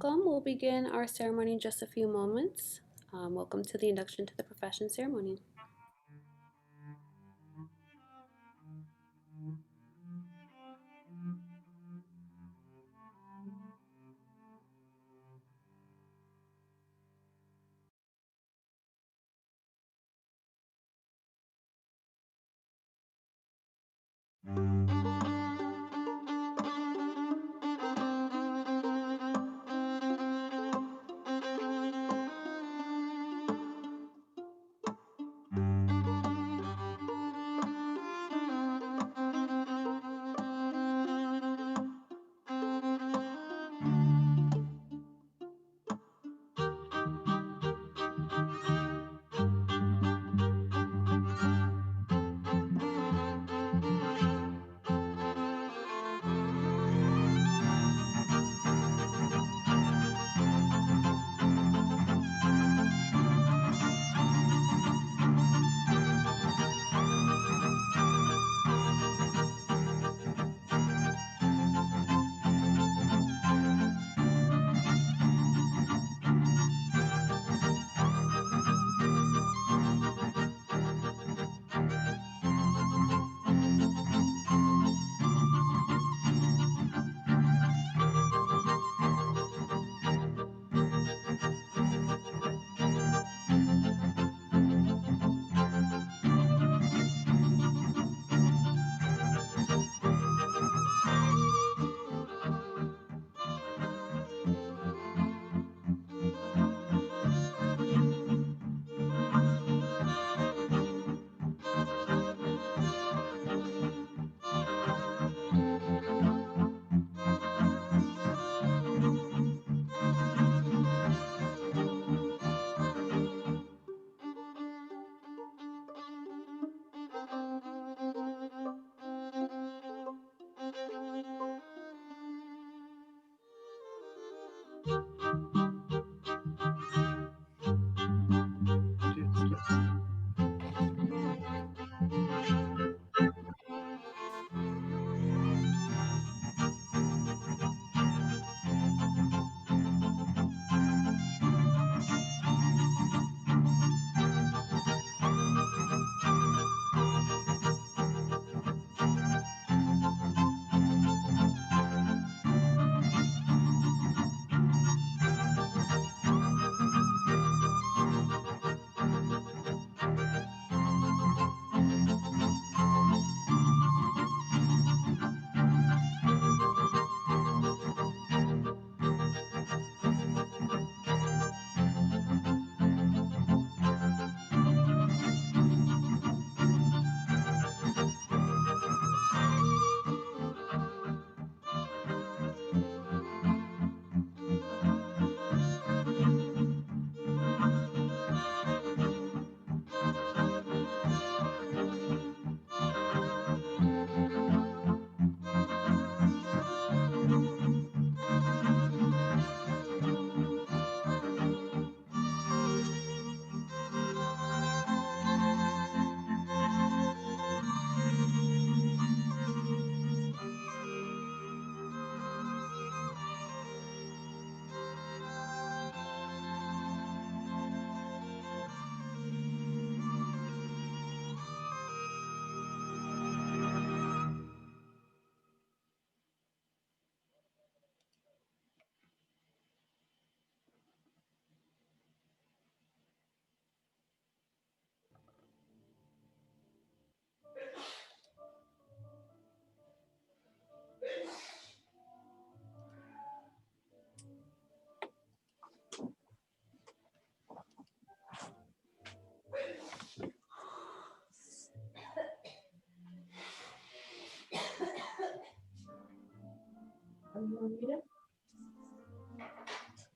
welcome. We'll begin our ceremony in just a few moments. Welcome to the Induction to the Profession ceremony.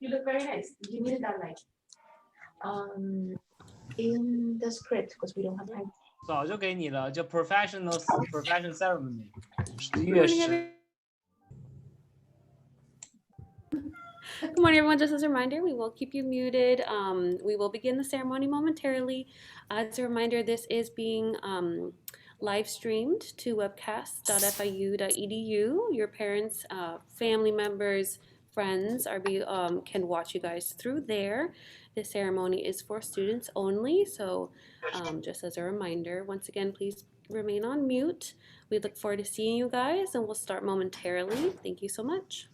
You look very nice. You need that light. In the script, because we don't have time. 早就给你了，就 profession ceremony，11月10。Good morning, everyone. Just as a reminder, we will keep you muted. We will begin the ceremony momentarily. As a reminder, this is being live streamed to webcast.fiu.edu. Your parents, family members, friends can watch you guys through there. The ceremony is for students only, so just as a reminder, once again, please remain on mute. We look forward to seeing you guys, and we'll start momentarily. Thank you so much.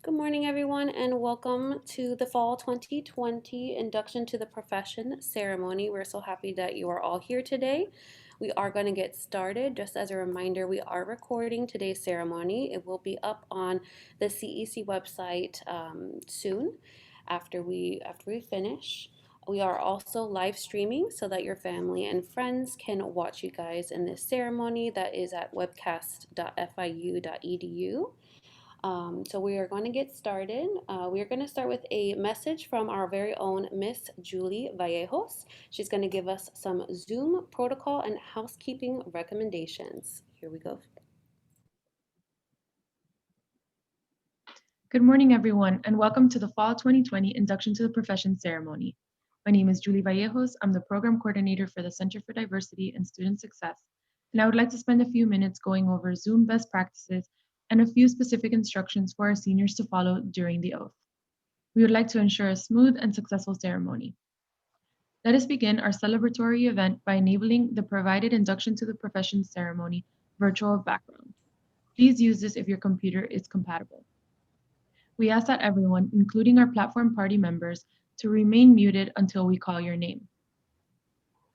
Good morning, everyone, and welcome to the Fall 2020 Induction to the Profession ceremony. We're so happy that you are all here today. We are going to get started. Just as a reminder, we are recording today's ceremony. It will be up on the CEC website soon after we finish. We are also live streaming so that your family and friends can watch you guys in this ceremony that is at webcast.fiu.edu. So we are going to get started. We are going to start with a message from our very own Miss Julie Vallejos. She's going to give us some Zoom protocol and housekeeping recommendations. Here we go. Good morning, everyone, and welcome to the Fall 2020 Induction to the Profession ceremony. My name is Julie Vallejos. I'm the Program Coordinator for the Center for Diversity and Student Success, and I would like to spend a few minutes going over Zoom best practices and a few specific instructions for our seniors to follow during the oath. We would like to ensure a smooth and successful ceremony. Let us begin our celebratory event by enabling the provided Induction to the Profession ceremony virtual background. Please use this if your computer is compatible. We ask that everyone, including our platform party members, to remain muted until we call your name.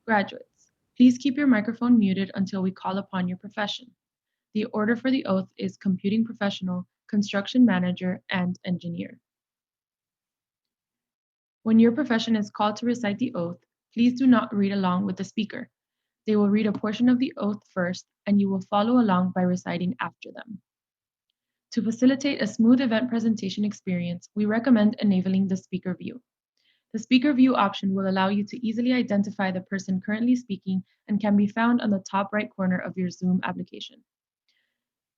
Graduates, please keep your microphone muted until we call upon your profession. The order for the oath is computing professional, construction manager, and engineer. When your profession is called to recite the oath, please do not read along with the speaker. They will read a portion of the oath first, and you will follow along by reciting after them. To facilitate a smooth event presentation experience, we recommend enabling the speaker view. The speaker view option will allow you to easily identify the person currently speaking and can be found on the top right corner of your Zoom application.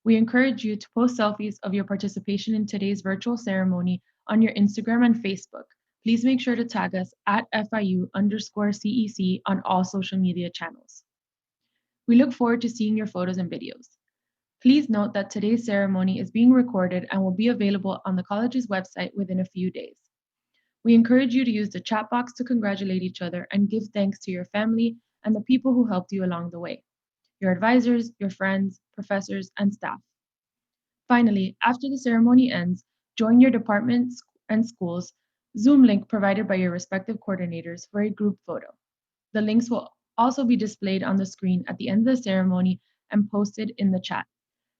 We encourage you to post selfies of your participation in today's virtual ceremony on your Instagram and Facebook. Please make sure to tag us at FIU_CEC on all social media channels. We look forward to seeing your photos and videos. Please note that today's ceremony is being recorded and will be available on the college's website within a few days. We encourage you to use the chat box to congratulate each other and give thanks to your family and the people who helped you along the way, your advisors, your friends, professors, and staff. Finally, after the ceremony ends, join your departments and schools Zoom link provided by your respective coordinators for a group photo. The links will also be displayed on the screen at the end of the ceremony and posted in the chat.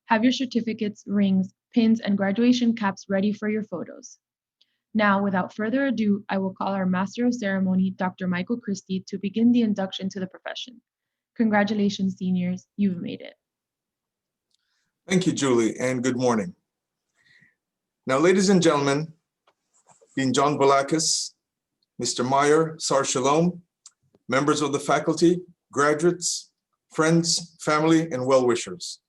Have your certificates, rings, pins, and graduation caps ready for your photos. Now, without further ado, I will call our Master of Ceremony, Dr. Michael Christie, to begin the induction to the profession. Congratulations, seniors, you've made it. Thank you, Julie, and good morning. Now, ladies and gentlemen, Dean John Balakis, Mr. Meyer, Sar Shalom, members of the faculty, graduates, friends, family, and well-wishers.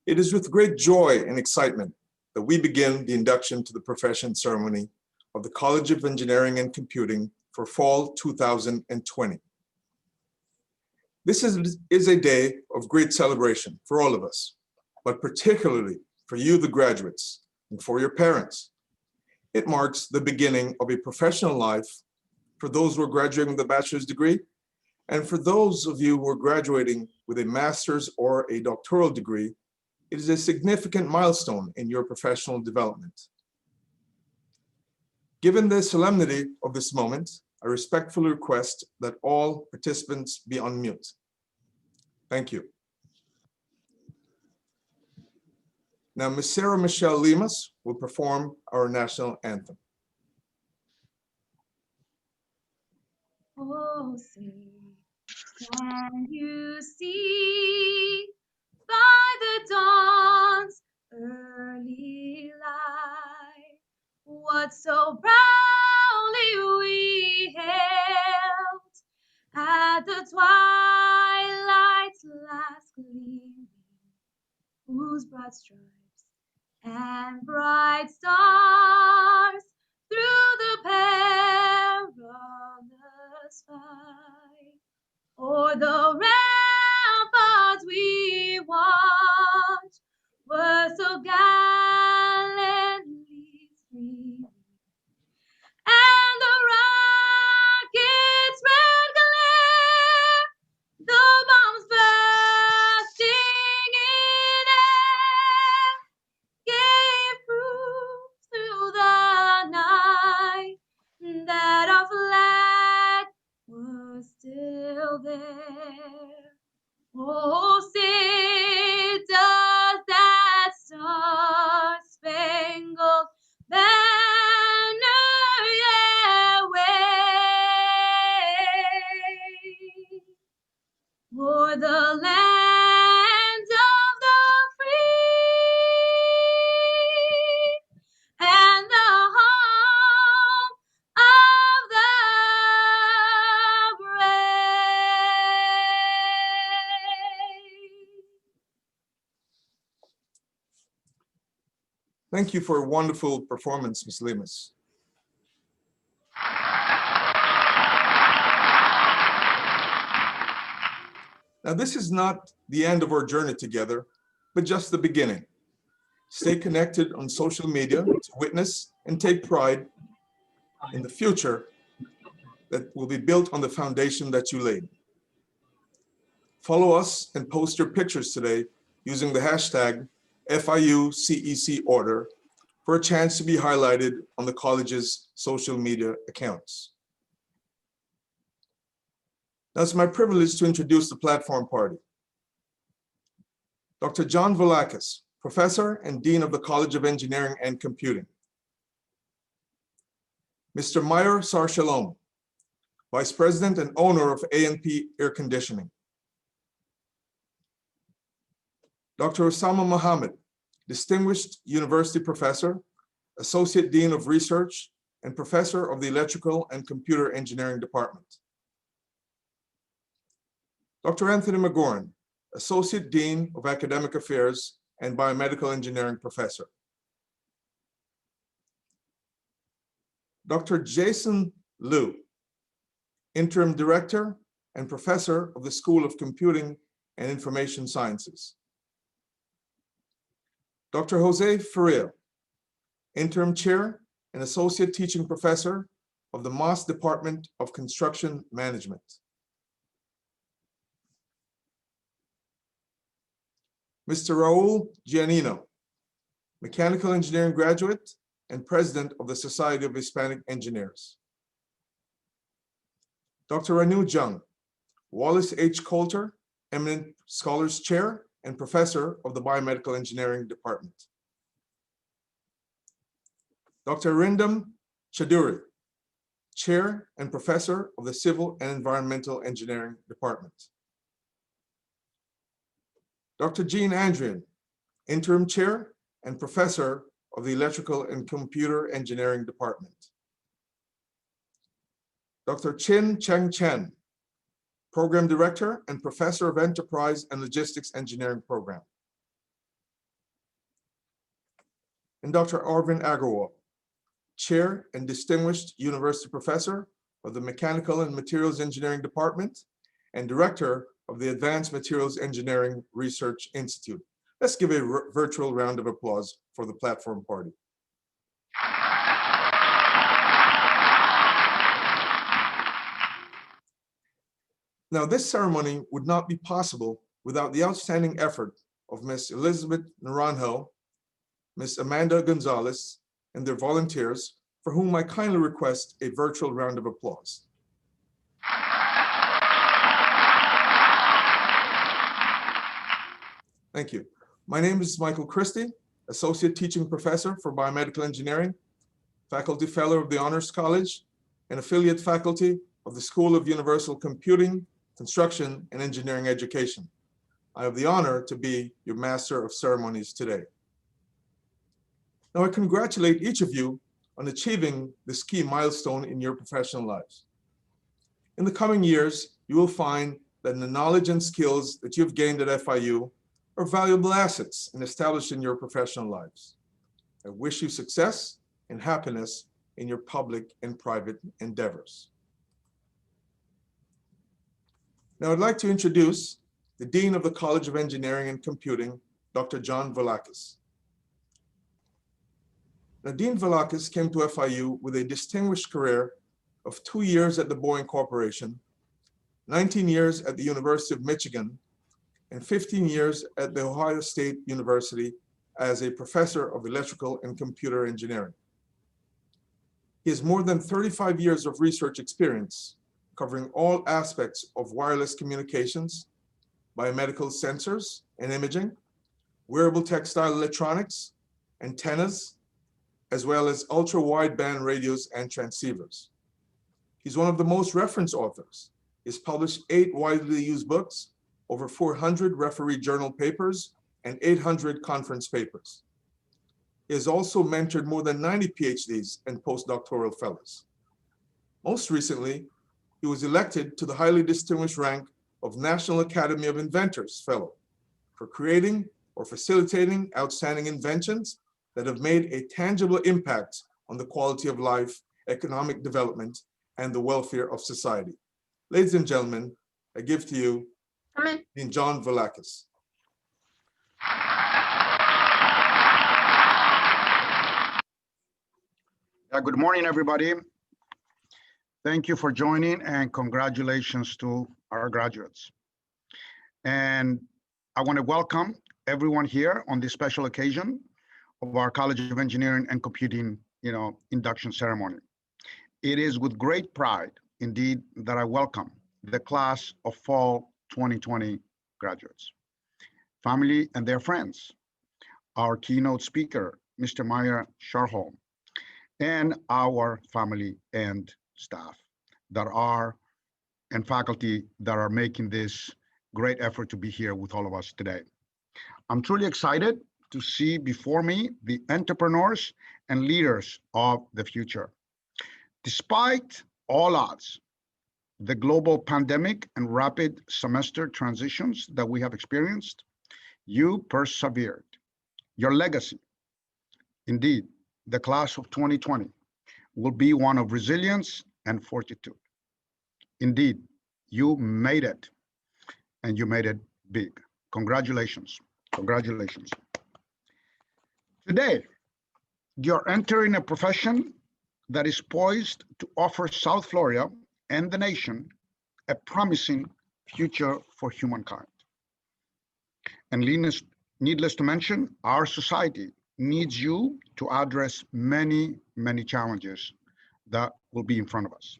It is with great joy and excitement that we begin the induction to the profession ceremony of the College of Engineering and Computing for fall 2020. This is a day of great celebration for all of us, but particularly for you, the graduates, and for your parents. It marks the beginning of a professional life for those who are graduating with a bachelor's degree, and for those of you who are graduating with a master's or a doctoral degree. It is a significant milestone in your professional development. Given the solemnity of this moment, I respectfully request that all participants be on mute. Thank you. Now, Ms. Sarah Michelle Limas will perform our national anthem. Oh, say, can you see by the dawn's early light what so proudly we hailed at the twilight's last gleaming, whose broad stripes and bright stars through the perilous fight o'er the ramparts we watched were so gallantly streaming, and the rocket's red glare, the bombs bursting in air, gave proof Oh, say does that star-spangled banner yet wave o'er the land of the free and the home of the brave. Thank you for a wonderful performance, Ms. Lemus. Now, this is not the end of our journey together, but just the beginning. Stay connected on social media to witness and take pride in the future that will be built on the foundation that you laid. Follow us and post your pictures today using the hashtag FIUCECorder for a chance to be highlighted on the college's social media accounts. Now it's my privilege to introduce the platform party. Dr. John Volakis, Professor and Dean of the College of Engineering and Computing. Mr. Meyer Sar-Shalom, Vice President and owner of A&P Air Conditioning. Dr. Osama Mohammed, Distinguished University Professor, Associate Dean of Research, and Professor of the Electrical and Computer Engineering Department. Dr. Anthony McGoran, Associate Dean of Academic Affairs and Biomedical Engineering Professor. Dr. Jason Liu, Interim Director and Professor of the School of Computing and Information Sciences. Dr. Jose Ferrer, Interim Chair and Associate Teaching Professor of the Moss Department of Construction Management. Mr. Raul Giannino, Mechanical Engineering graduate and President of the Society of Hispanic Engineers. Dr. Ranu Jung, Wallace H. Coulter, Eminent Scholars Chair and Professor of the Biomedical Engineering Department. Dr. Rindam Chaduri, Chair and Professor of the Civil and Environmental Engineering Department. Dr. Jean Andrian, Interim Chair and Professor of the Electrical and Computer Engineering Department. Dr. Chin Cheng Chen, Program Director and Professor of Enterprise and Logistics Engineering Program. And Dr. Arvind Agarwal, Chair and Distinguished University Professor of the Mechanical and Materials Engineering Department and Director of the Advanced Materials Engineering Research Institute. Let's give a virtual round of applause for the platform party. Now, this ceremony would not be possible without the outstanding effort of Ms. Elizabeth Naranjo, Ms. Amanda Gonzalez, and their volunteers, for whom I kindly request a virtual round of applause. Thank you. My name is Michael Christie, Associate Teaching Professor for Biomedical Engineering, Faculty Fellow of the Honors College, and Affiliate Faculty of the School of Universal Computing, Construction, and Engineering Education. I have the honor to be your Master of Ceremonies today. Now, I congratulate each of you on achieving this key milestone in your professional lives. In the coming years, you will find that the knowledge and skills that you've gained at FIU are valuable assets and established in your professional lives. I wish you success and happiness in your public and private endeavors. Now I'd like to introduce the Dean of the College of Engineering and Computing, Dr. John Volakis. Now, Dean Volakis came to FIU with a distinguished career of 2 years at the Boeing Corporation, 19 years at the University of Michigan, and 15 years at The Ohio State University as a professor of electrical and computer engineering. He has more than 35 years of research experience covering all aspects of wireless communications, biomedical sensors and imaging, wearable textile electronics, antennas, as well as ultra-wideband radios and transceivers. He's one of the most referenced authors. He's published 8 widely used books, over 400 referee journal papers, and 800 conference papers. He has also mentored more than 90 PhDs and postdoctoral fellows. Most recently, he was elected to the highly distinguished rank of National Academy of Inventors Fellow for creating or facilitating outstanding inventions that have made a tangible impact on the quality of life, economic development, and the welfare of society. Ladies and gentlemen, I give to you Dean John Volakis. Good morning, everybody. Thank you for joining and congratulations to our graduates. And I want to welcome everyone here on this special occasion of our College of Engineering and Computing, induction ceremony. It is with great pride, indeed, that I welcome the class of fall 2020 graduates, family and their friends, our keynote speaker, Mr. Meyer Sharholm, and our family and staff and faculty that are making this great effort to be here with all of us today. I'm truly excited to see before me the entrepreneurs and leaders of the future. Despite all odds, the global pandemic and rapid semester transitions that we have experienced, you persevered. Your legacy, indeed, the class of 2020, will be one of resilience and fortitude. Indeed, you made it, and you made it big. Congratulations, congratulations. Today, you're entering a profession that is poised to offer South Florida and the nation a promising future for humankind. And needless to mention, our society needs you to address many, many challenges that will be in front of us.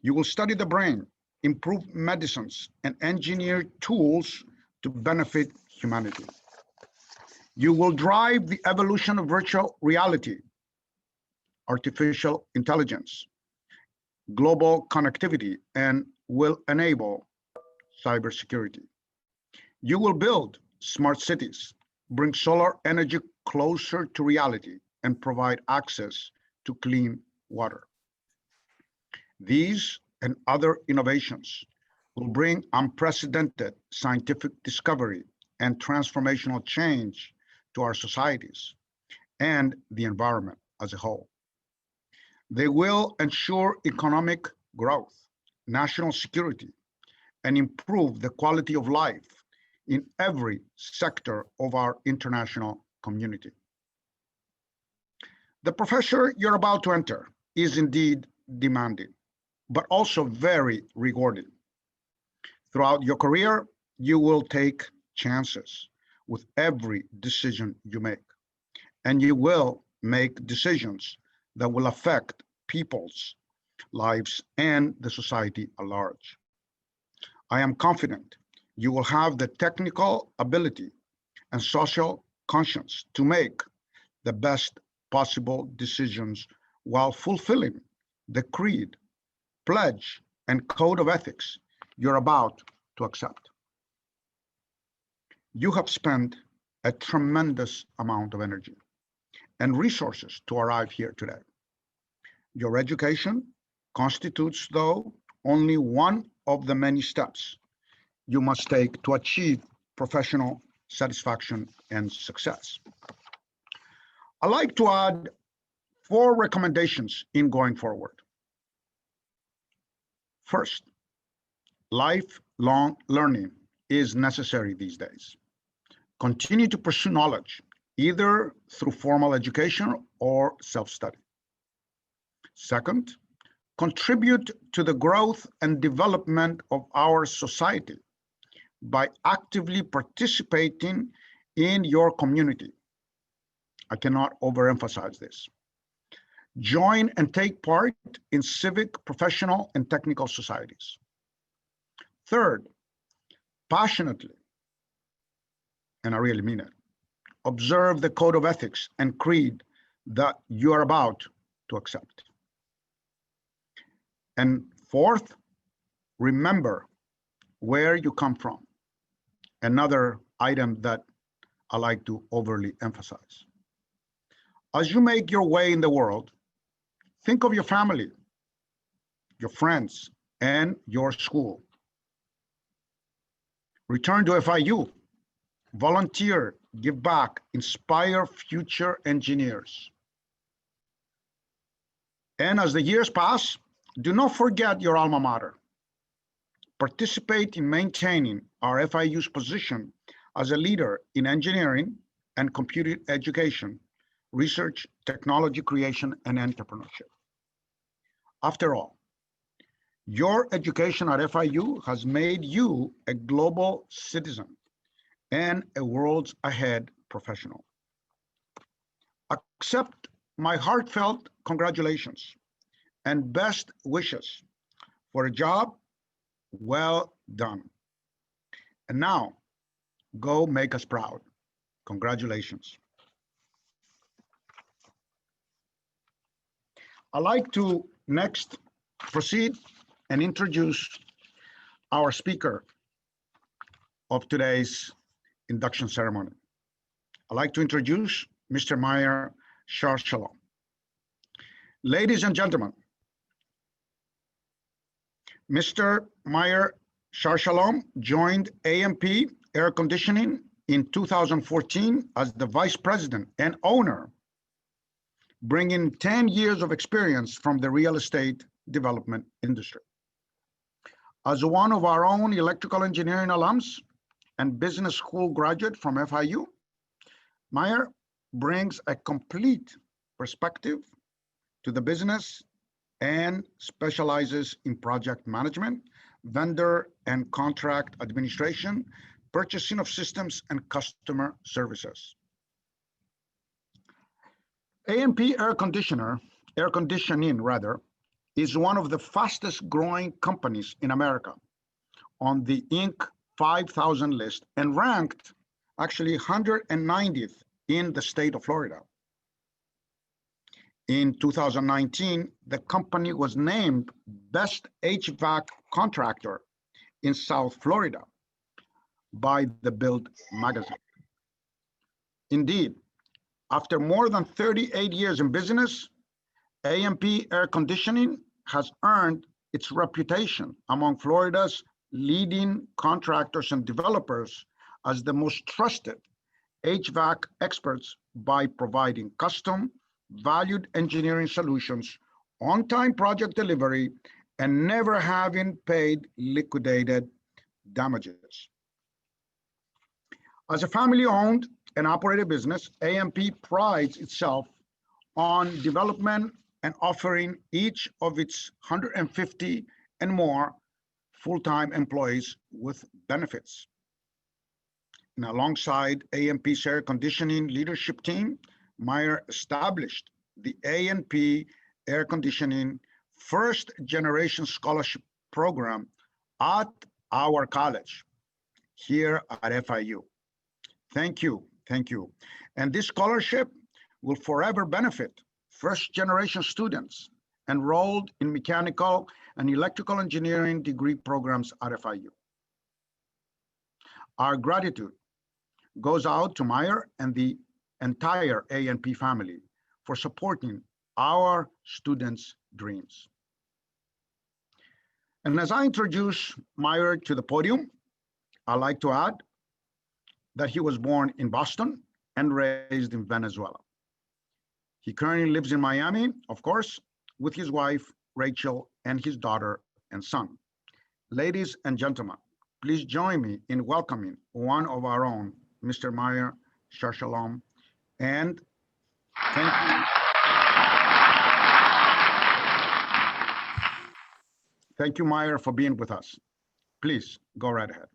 You will study the brain, improve medicines, and engineer tools to benefit humanity. You will drive the evolution of virtual reality, artificial intelligence, global connectivity, and will enable cybersecurity. You will build smart cities, bring solar energy closer to reality, and provide access to clean water. These and other innovations will bring unprecedented scientific discovery and transformational change to our societies and the environment as a whole. They will ensure economic growth, national security, and improve the quality of life in every sector of our international community. The profession you're about to enter is indeed demanding, but also very rewarding. Throughout your career, you will take chances with every decision you make, and you will make decisions that will affect people's lives and the society at large. I am confident you will have the technical ability and social conscience to make the best possible decisions while fulfilling the creed, pledge, and code of ethics you're about to accept. You have spent a tremendous amount of energy and resources to arrive here today. Your education constitutes, though, only one of the many steps you must take to achieve professional satisfaction and success. I'd like to add 4 recommendations in going forward. First, lifelong learning is necessary these days. Continue to pursue knowledge, either through formal education or self-study. Second, contribute to the growth and development of our society by actively participating in your community. I cannot overemphasize this. Join and take part in civic, professional, and technical societies. Third, passionately, and I really mean it, observe the code of ethics and creed that you are about to accept. And fourth, remember where you come from. Another item that I like to overly emphasize. As you make your way in the world, think of your family, your friends, and your school. Return to FIU, volunteer, give back, inspire future engineers. And as the years pass, do not forget your alma mater. Participate in maintaining our FIU's position as a leader in engineering and computer education, research, technology creation, and entrepreneurship. After all, your education at FIU has made you a global citizen and a worlds ahead professional. Accept my heartfelt congratulations and best wishes for a job well done. And now, go make us proud. Congratulations. I'd like to next proceed and introduce our speaker of today's induction ceremony. I'd like to introduce Mr. Meyer Shalom. Ladies and gentlemen, Mr. Meyer Shalom joined AMP Air Conditioning in 2014 as the vice president and owner, bringing 10 years of experience from the real estate development industry. As one of our own electrical engineering alums and business school graduate from FIU, Meyer brings a complete perspective to the business and specializes in project management, vendor and contract administration, purchasing of systems, and customer services. AMP Air Conditioning is one of the fastest growing companies in America on the Inc. 5000 list and ranked actually 190th in the state of Florida. In 2019, the company was named Best HVAC Contractor in South Florida by the Build magazine. Indeed, after more than 38 years in business, AMP Air Conditioning has earned its reputation among Florida's leading contractors and developers as the most trusted HVAC experts by providing custom, valued engineering solutions, on-time project delivery, and never having paid liquidated damages. As a family-owned and operated business, AMP prides itself on development and offering each of its 150 and more full-time employees with benefits. And alongside AMP's air conditioning leadership team, Meyer established the AMP Air Conditioning First Generation Scholarship Program at our college here at FIU. Thank you, thank you. And this scholarship will forever benefit first-generation students enrolled in mechanical and electrical engineering degree programs at FIU. Our gratitude goes out to Meyer and the entire AMP family for supporting our students' dreams. And as I introduce Meyer to the podium, I'd like to add that he was born in Boston and raised in Venezuela. He currently lives in Miami, of course, with his wife, Rachel, and his daughter and son. Ladies and gentlemen, please join me in welcoming one of our own, Mr. Meyer Shalom, and thank you. Thank you, Meyer, for being with us. Please go right ahead.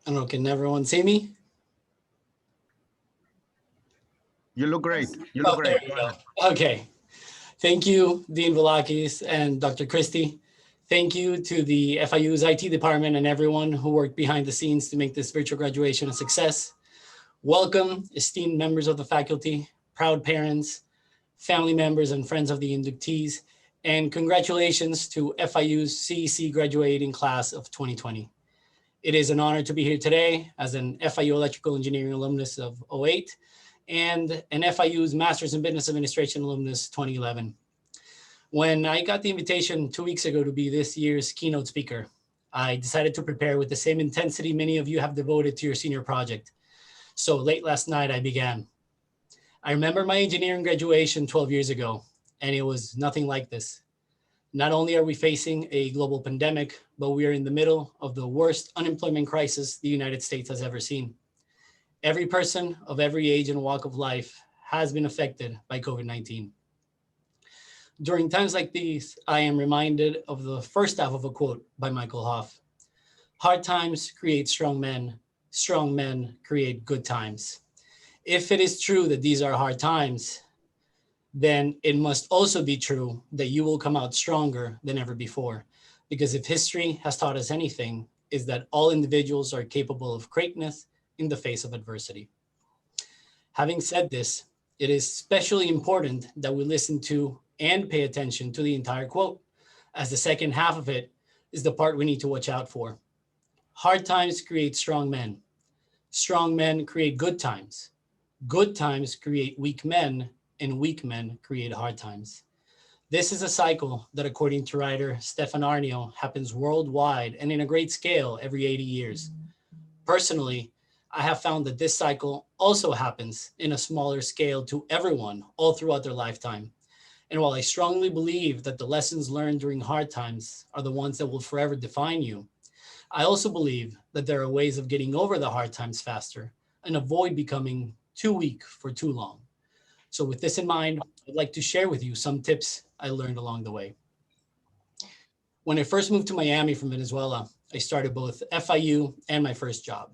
I don't know, can everyone see me? You look great. You look great. There you go. Okay. Thank you, Dean Velakis and Dr. Christie. Thank you to the FIU's IT department and everyone who worked behind the scenes to make this virtual graduation a success. Welcome, esteemed members of the faculty, proud parents, family members, and friends of the inductees, and congratulations to FIU's CEC graduating class of 2020. It is an honor to be here today as an FIU Electrical Engineering alumnus of 08 and an FIU's Masters in Business Administration alumnus 2011. When I got the invitation 2 weeks ago to be this year's keynote speaker, I decided to prepare with the same intensity many of you have devoted to your senior project. So late last night, I began. I remember my engineering graduation 12 years ago, and it was nothing like this. Not only are we facing a global pandemic, but we are in the middle of the worst unemployment crisis the United States has ever seen. Every person of every age and walk of life has been affected by COVID-19. During times like these, I am reminded of the first half of a quote by Michael Hoff. Hard times create strong men create good times. If it is true that these are hard times, then it must also be true that you will come out stronger than ever before. Because if history has taught us anything, is that all individuals are capable of greatness in the face of adversity. Having said this, it is especially important that we listen to and pay attention to the entire quote, as the second half of it is the part we need to watch out for. Hard times create strong men. Strong men create good times. Good times create weak men, and weak men create hard times. This is a cycle that, according to writer Stefan Arnio, happens worldwide and in a great scale every 80 years. Personally, I have found that this cycle also happens in a smaller scale to everyone all throughout their lifetime. And while I strongly believe that the lessons learned during hard times are the ones that will forever define you, I also believe that there are ways of getting over the hard times faster and avoid becoming too weak for too long. So with this in mind, I'd like to share with you some tips I learned along the way. When I first moved to Miami from Venezuela, I started both FIU and my first job.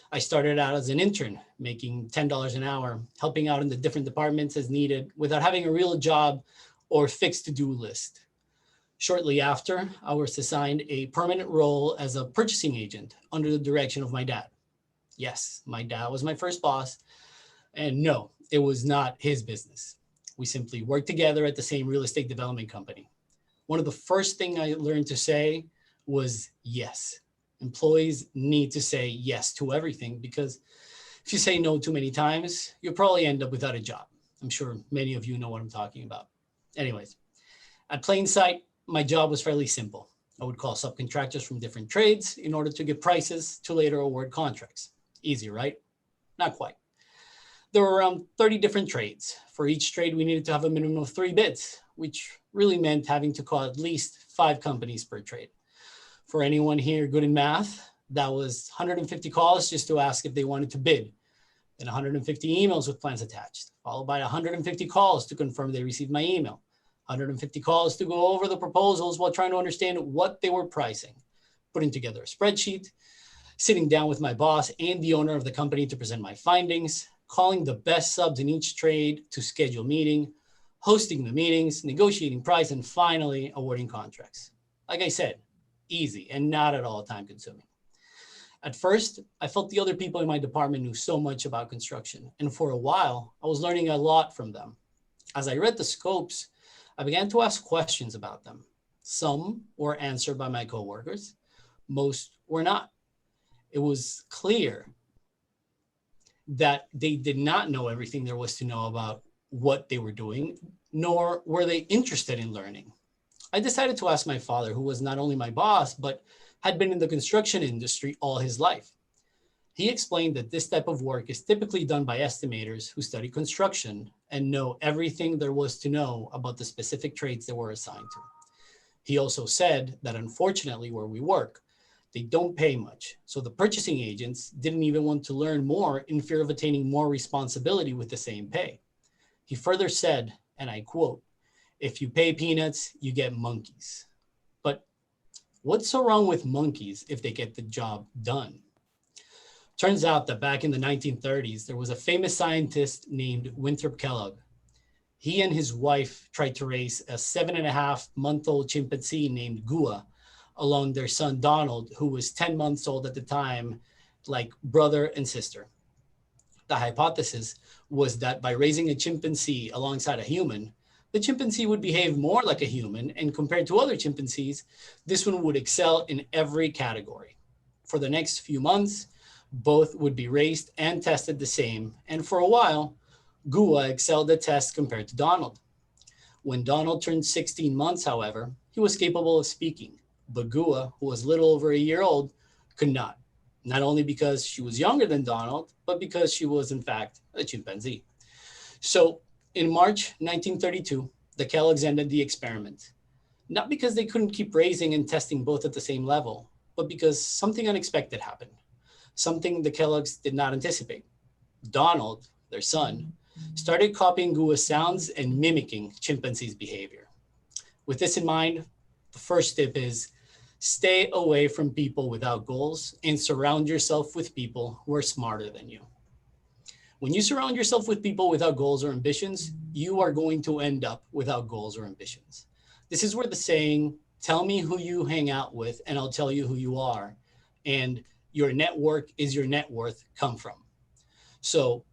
I started out as an intern, making $10 an hour, helping out in the different departments as needed without having a real job or fixed to-do list. Shortly after, I was assigned a permanent role as a purchasing agent under the direction of my dad. Yes, my dad was my first boss, and no, it was not his business. We simply worked together at the same real estate development company. One of the first things I learned to say was yes. Employees need to say yes to everything, because if you say no too many times, you'll probably end up without a job. I'm sure many of you know what I'm talking about. Anyways, at Plain Sight, my job was fairly simple. I would call subcontractors from different trades in order to get prices to later award contracts. Easy, right? Not quite. There were around 30 different trades. For each trade, we needed to have a minimum of 3 bids, which really meant having to call at least 5 companies per trade. For anyone here good in math, that was 150 calls just to ask if they wanted to bid, then 150 emails with plans attached, followed by 150 calls to confirm they received my email, 150 calls to go over the proposals while trying to understand what they were pricing, putting together a spreadsheet, sitting down with my boss and the owner of the company to present my findings, calling the best subs in each trade to schedule meeting, hosting the meetings, negotiating price, and finally awarding contracts. Like I said, easy and not at all time consuming. At first, I felt the other people in my department knew so much about construction, and for a while, I was learning a lot from them. As I read the scopes, I began to ask questions about them. Some were answered by my coworkers, most were not. It was clear that they did not know everything there was to know about what they were doing, nor were they interested in learning. I decided to ask my father, who was not only my boss, but had been in the construction industry all his life. He explained that this type of work is typically done by estimators who study construction and know everything there was to know about the specific trades they were assigned to. He also said that unfortunately where we work, they don't pay much. So the purchasing agents didn't even want to learn more in fear of attaining more responsibility with the same pay. He further said, and I quote, "If you pay peanuts, you get monkeys." But what's so wrong with monkeys if they get the job done? Turns out that back in the 1930s, there was a famous scientist named Winthrop Kellogg. He and his wife tried to raise a 7.5-month-old chimpanzee named Gua along their son Donald, who was 10 months old at the time, like brother and sister. The hypothesis was that by raising a chimpanzee alongside a human, the chimpanzee would behave more like a human, and compared to other chimpanzees, this one would excel in every category. For the next few months, both would be raised and tested the same, and for a while, Gua excelled at tests compared to Donald. When Donald turned 16 months, however, he was capable of speaking, but Gua, who was little over a year old, could not. Not only because she was younger than Donald, but because she was, in fact, a chimpanzee. So in March 1932, the Kellogg's ended the experiment. Not because they couldn't keep raising and testing both at the same level, but because something unexpected happened, something the Kellogg's did not anticipate. Donald, their son, started copying Gua's sounds and mimicking chimpanzees' behavior. With this in mind, the first tip is stay away from people without goals and surround yourself with people who are smarter than you. When you surround yourself with people without goals or ambitions, you are going to end up without goals or ambitions. This is where the saying, tell me who you hang out with and I'll tell you who you are, and your network is your net worth, come from. So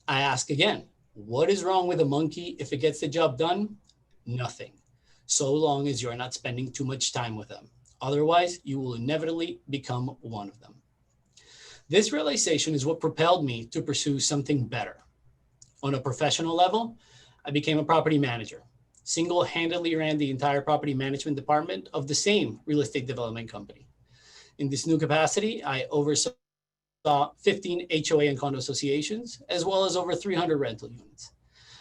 I ask again, what is wrong with a monkey if it gets the job done? Nothing, so long as you're not spending too much time with them. Otherwise, you will inevitably become one of them. This realization is what propelled me to pursue something better. On a professional level, I became a property manager, single-handedly ran the entire property management department of the same real estate development company. In this new capacity, I oversaw 15 HOA and condo associations, as well as over 300 rental units.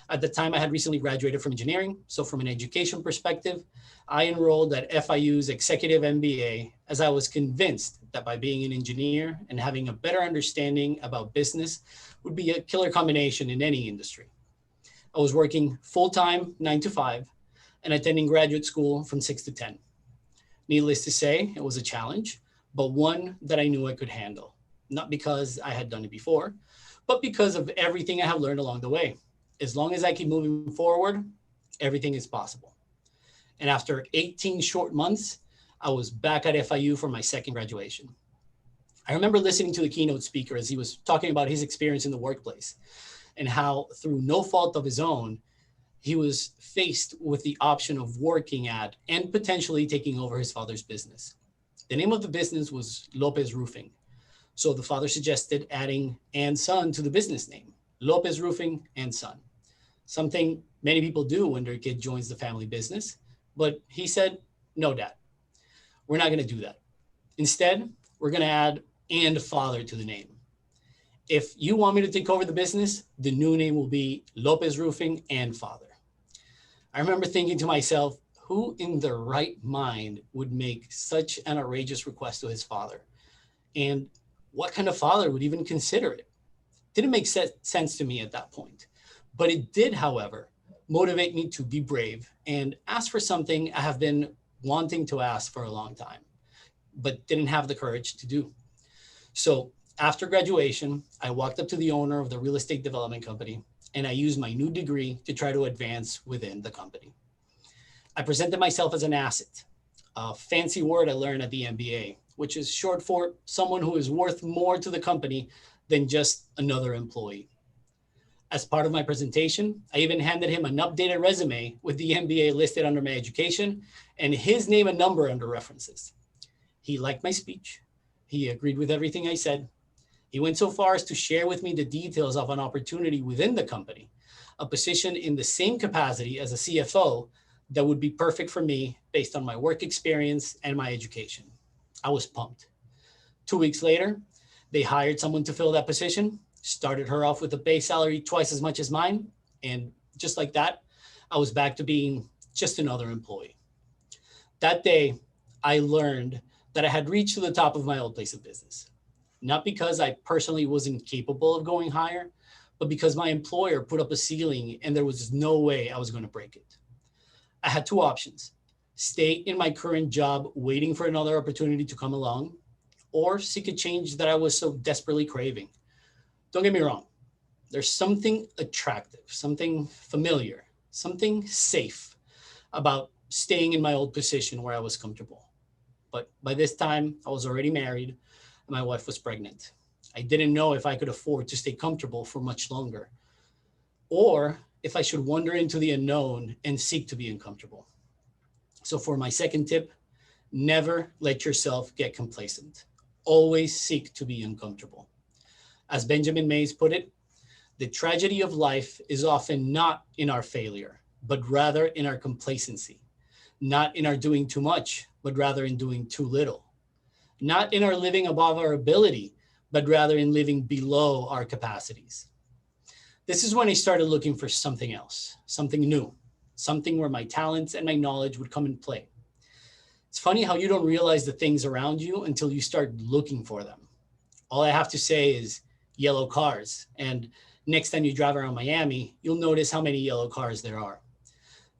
At the time, I had recently graduated from engineering, so from an education perspective, I enrolled at FIU's Executive MBA, as I was convinced that by being an engineer and having a better understanding about business would be a killer combination in any industry. I was working full-time, 9 to 5, and attending graduate school from 6 to 10. Needless to say, it was a challenge, but one that I knew I could handle. Not because I had done it before, but because of everything I have learned along the way. As long as I keep moving forward, everything is possible. And after 18 short months, I was back at FIU for my second graduation. I remember listening to the keynote speaker as he was talking about his experience in the workplace and how, through no fault of his own, he was faced with the option of working at and potentially taking over his father's business. The name of the business was Lopez Roofing. So the father suggested adding and son to the business name, Lopez Roofing and Son. Something many people do when their kid joins the family business, but he said, no, Dad, we're not going to do that. Instead, we're going to add and father to the name. If you want me to take over the business, the new name will be Lopez Roofing and Father. I remember thinking to myself, who in their right mind would make such an outrageous request to his father? And what kind of father would even consider it? Didn't make sense to me at that point. But it did, however, motivate me to be brave and ask for something I have been wanting to ask for a long time, but didn't have the courage to do. So after graduation, I walked up to the owner of the real estate development company, and I used my new degree to try to advance within the company. I presented myself as an asset, a fancy word I learned at the MBA, which is short for someone who is worth more to the company than just another employee. As part of my presentation, I even handed him an updated resume with the MBA listed under my education and his name and number under references. He liked my speech. He agreed with everything I said. He went so far as to share with me the details of an opportunity within the company, a position in the same capacity as a CFO that would be perfect for me based on my work experience and my education. I was pumped. 2 weeks later, they hired someone to fill that position, started her off with a base salary twice as much as mine. And just like that, I was back to being just another employee. That day, I learned that I had reached to the top of my old place of business. Not because I personally wasn't capable of going higher, but because my employer put up a ceiling and there was just no way I was going to break it. I had two options: stay in my current job waiting for another opportunity to come along, or seek a change that I was so desperately craving. Don't get me wrong, there's something attractive, something familiar something safe about staying in my old position where I was comfortable. But by this time, I was already married and my wife was pregnant. I didn't know if I could afford to stay comfortable for much longer, or if I should wander into the unknown and seek to be uncomfortable. So for my second tip, never let yourself get complacent. Always seek to be uncomfortable. As Benjamin Mays put it, the tragedy of life is often not in our failure, but rather in our complacency. Not in our doing too much, but rather in doing too little. Not in our living above our ability, but rather in living below our capacities. This is when I started looking for something else, something new, something where my talents and my knowledge would come in play. It's funny how you don't realize the things around you until you start looking for them. All I have to say is yellow cars. And next time you drive around Miami, you'll notice how many yellow cars there are.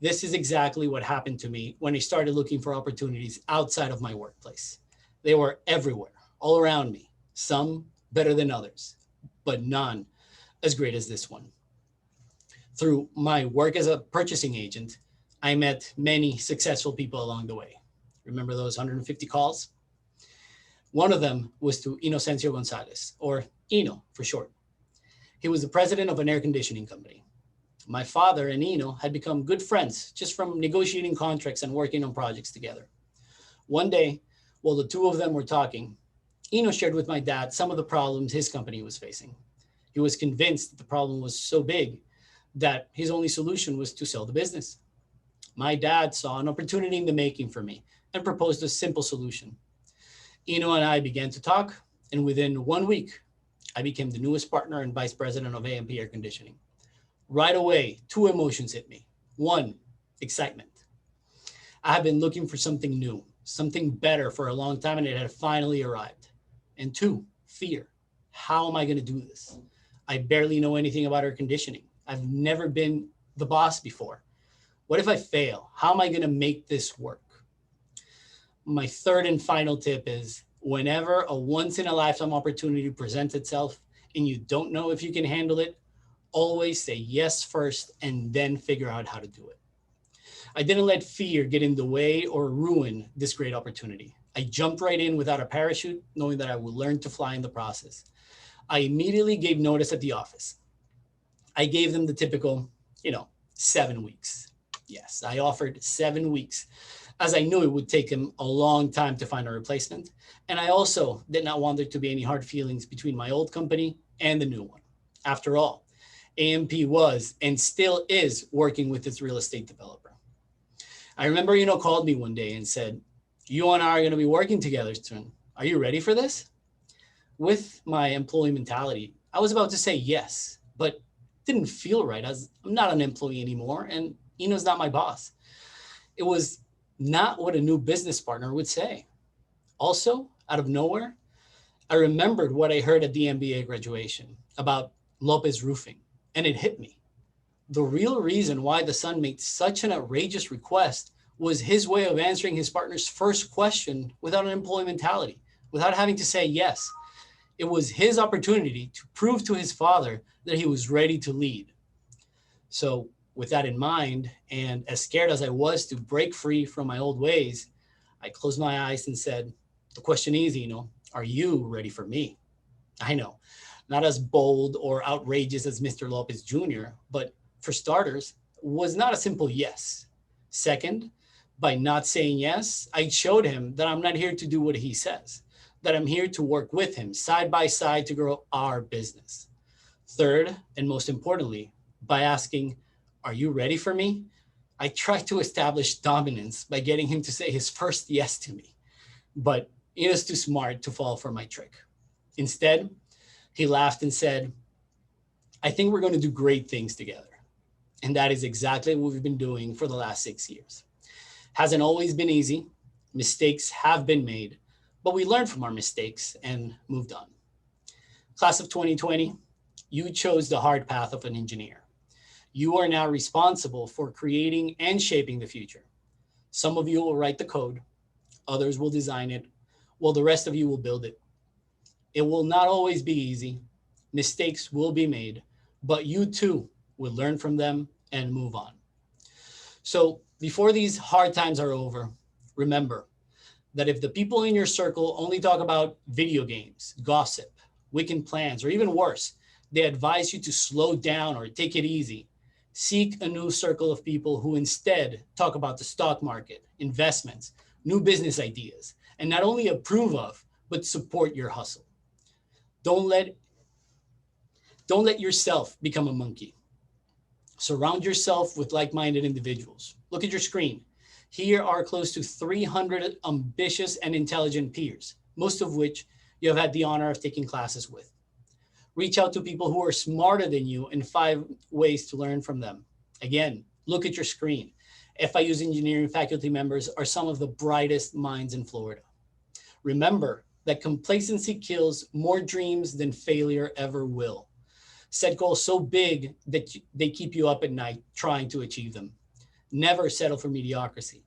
This is exactly what happened to me when I started looking for opportunities outside of my workplace. They were everywhere, all around me, some better than others, but none as great as this one. Through my work as a purchasing agent, I met many successful people along the way. Remember those 150 calls? One of them was to Inocencio Gonzalez, or Ino for short. He was the president of an air conditioning company. My father and Ino had become good friends just from negotiating contracts and working on projects together. One day, while the two of them were talking, Ino shared with my dad some of the problems his company was facing. He was convinced that the problem was so big that his only solution was to sell the business. My dad saw an opportunity in the making for me and proposed a simple solution. Ino and I began to talk, and within 1 week, I became the newest partner and vice president of AMP Air Conditioning. Right away, two emotions hit me. One, excitement. I had been looking for something new, something better for a long time, and it had finally arrived. And two, fear. How am I going to do this? I barely know anything about air conditioning. I've never been the boss before. What if I fail? How am I going to make this work? My third and final tip is whenever a once-in-a-lifetime opportunity presents itself and you don't know if you can handle it, always say yes first and then figure out how to do it. I didn't let fear get in the way or ruin this great opportunity. I jumped right in without a parachute, knowing that I would learn to fly in the process. I immediately gave notice at the office. I gave them the typical, 7 weeks. Yes, I offered 7 weeks, as I knew it would take him a long time to find a replacement. And I also did not want there to be any hard feelings between my old company and the new one. After all, AMP was and still is working with its real estate developer. I remember, called me one day and said, "You and I are going to be working together soon. Are you ready for this?" With my employee mentality, I was about to say yes, but it didn't feel right as I'm not an employee anymore and Ino's not my boss. It was not what a new business partner would say. Also, out of nowhere, I remembered what I heard at the MBA graduation about Lopez Roofing, and it hit me. The real reason why the son made such an outrageous request was his way of answering his partner's first question without an employee mentality, without having to say yes. It was his opportunity to prove to his father that he was ready to lead. So with that in mind, and as scared as I was to break free from my old ways, I closed my eyes and said, the question is, are you ready for me? I know, not as bold or outrageous as Mr. Lopez Jr., but for starters, was not a simple yes. Second, by not saying yes, I showed him that I'm not here to do what he says, that I'm here to work with him side by side to grow our business. Third, and most importantly, by asking, "Are you ready for me?" I tried to establish dominance by getting him to say his first yes to me, but he was too smart to fall for my trick. Instead, he laughed and said, "I think we're going to do great things together." And that is exactly what we've been doing for the last 6 years. Hasn't always been easy. Mistakes have been made, but we learned from our mistakes and moved on. Class of 2020, you chose the hard path of an engineer. You are now responsible for creating and shaping the future. Some of you will write the code, others will design it, while the rest of you will build it. It will not always be easy. Mistakes will be made, but you too will learn from them and move on. So before these hard times are over, remember that if the people in your circle only talk about video games, gossip, weekend plans, or even worse, they advise you to slow down or take it easy. Seek a new circle of people who instead talk about the stock market, investments, new business ideas, and not only approve of, but support your hustle. Don't let don't let yourself become a monkey. Surround yourself with like-minded individuals. Look at your screen. Here are close to 300 ambitious and intelligent peers, most of which you have had the honor of taking classes with. Reach out to people who are smarter than you and 5 ways to learn from them. Again, look at your screen. FIU's engineering faculty members are some of the brightest minds in Florida. Remember that complacency kills more dreams than failure ever will. Set goals so big that they keep you up at night trying to achieve them. Never settle for mediocrity.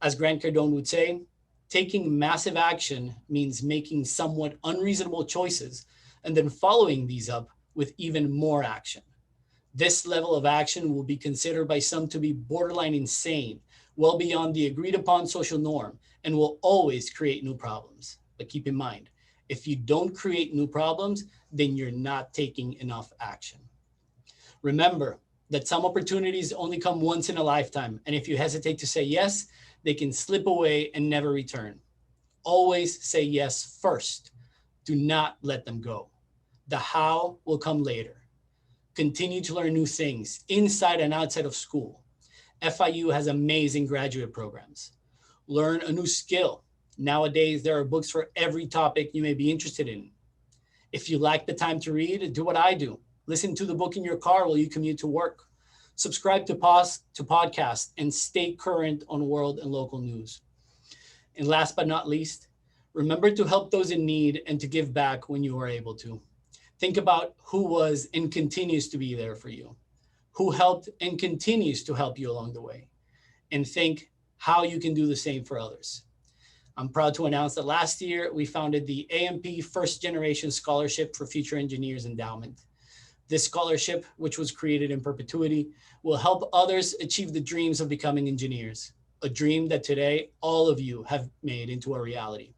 As Grant Cardone would say, taking massive action means making somewhat unreasonable choices and then following these up with even more action. This level of action will be considered by some to be borderline insane, well beyond the agreed upon social norm, and will always create new problems. But keep in mind, if you don't create new problems, then you're not taking enough action. Remember that some opportunities only come once in a lifetime, and if you hesitate to say yes, they can slip away and never return. Always say yes first. Do not let them go. The how will come later. Continue to learn new things inside and outside of school. FIU has amazing graduate programs. Learn a new skill. Nowadays, there are books for every topic you may be interested in. If you lack the time to read, do what I do. Listen to the book in your car while you commute to work. Subscribe to podcasts and stay current on world and local news. And last but not least, remember to help those in need and to give back when you are able to. Think about who was and continues to be there for you, who helped and continues to help you along the way, and think how you can do the same for others. I'm proud to announce that last year we founded the AMP First Generation Scholarship for Future Engineers Endowment. This scholarship, which was created in perpetuity, will help others achieve the dreams of becoming engineers, a dream that today all of you have made into a reality.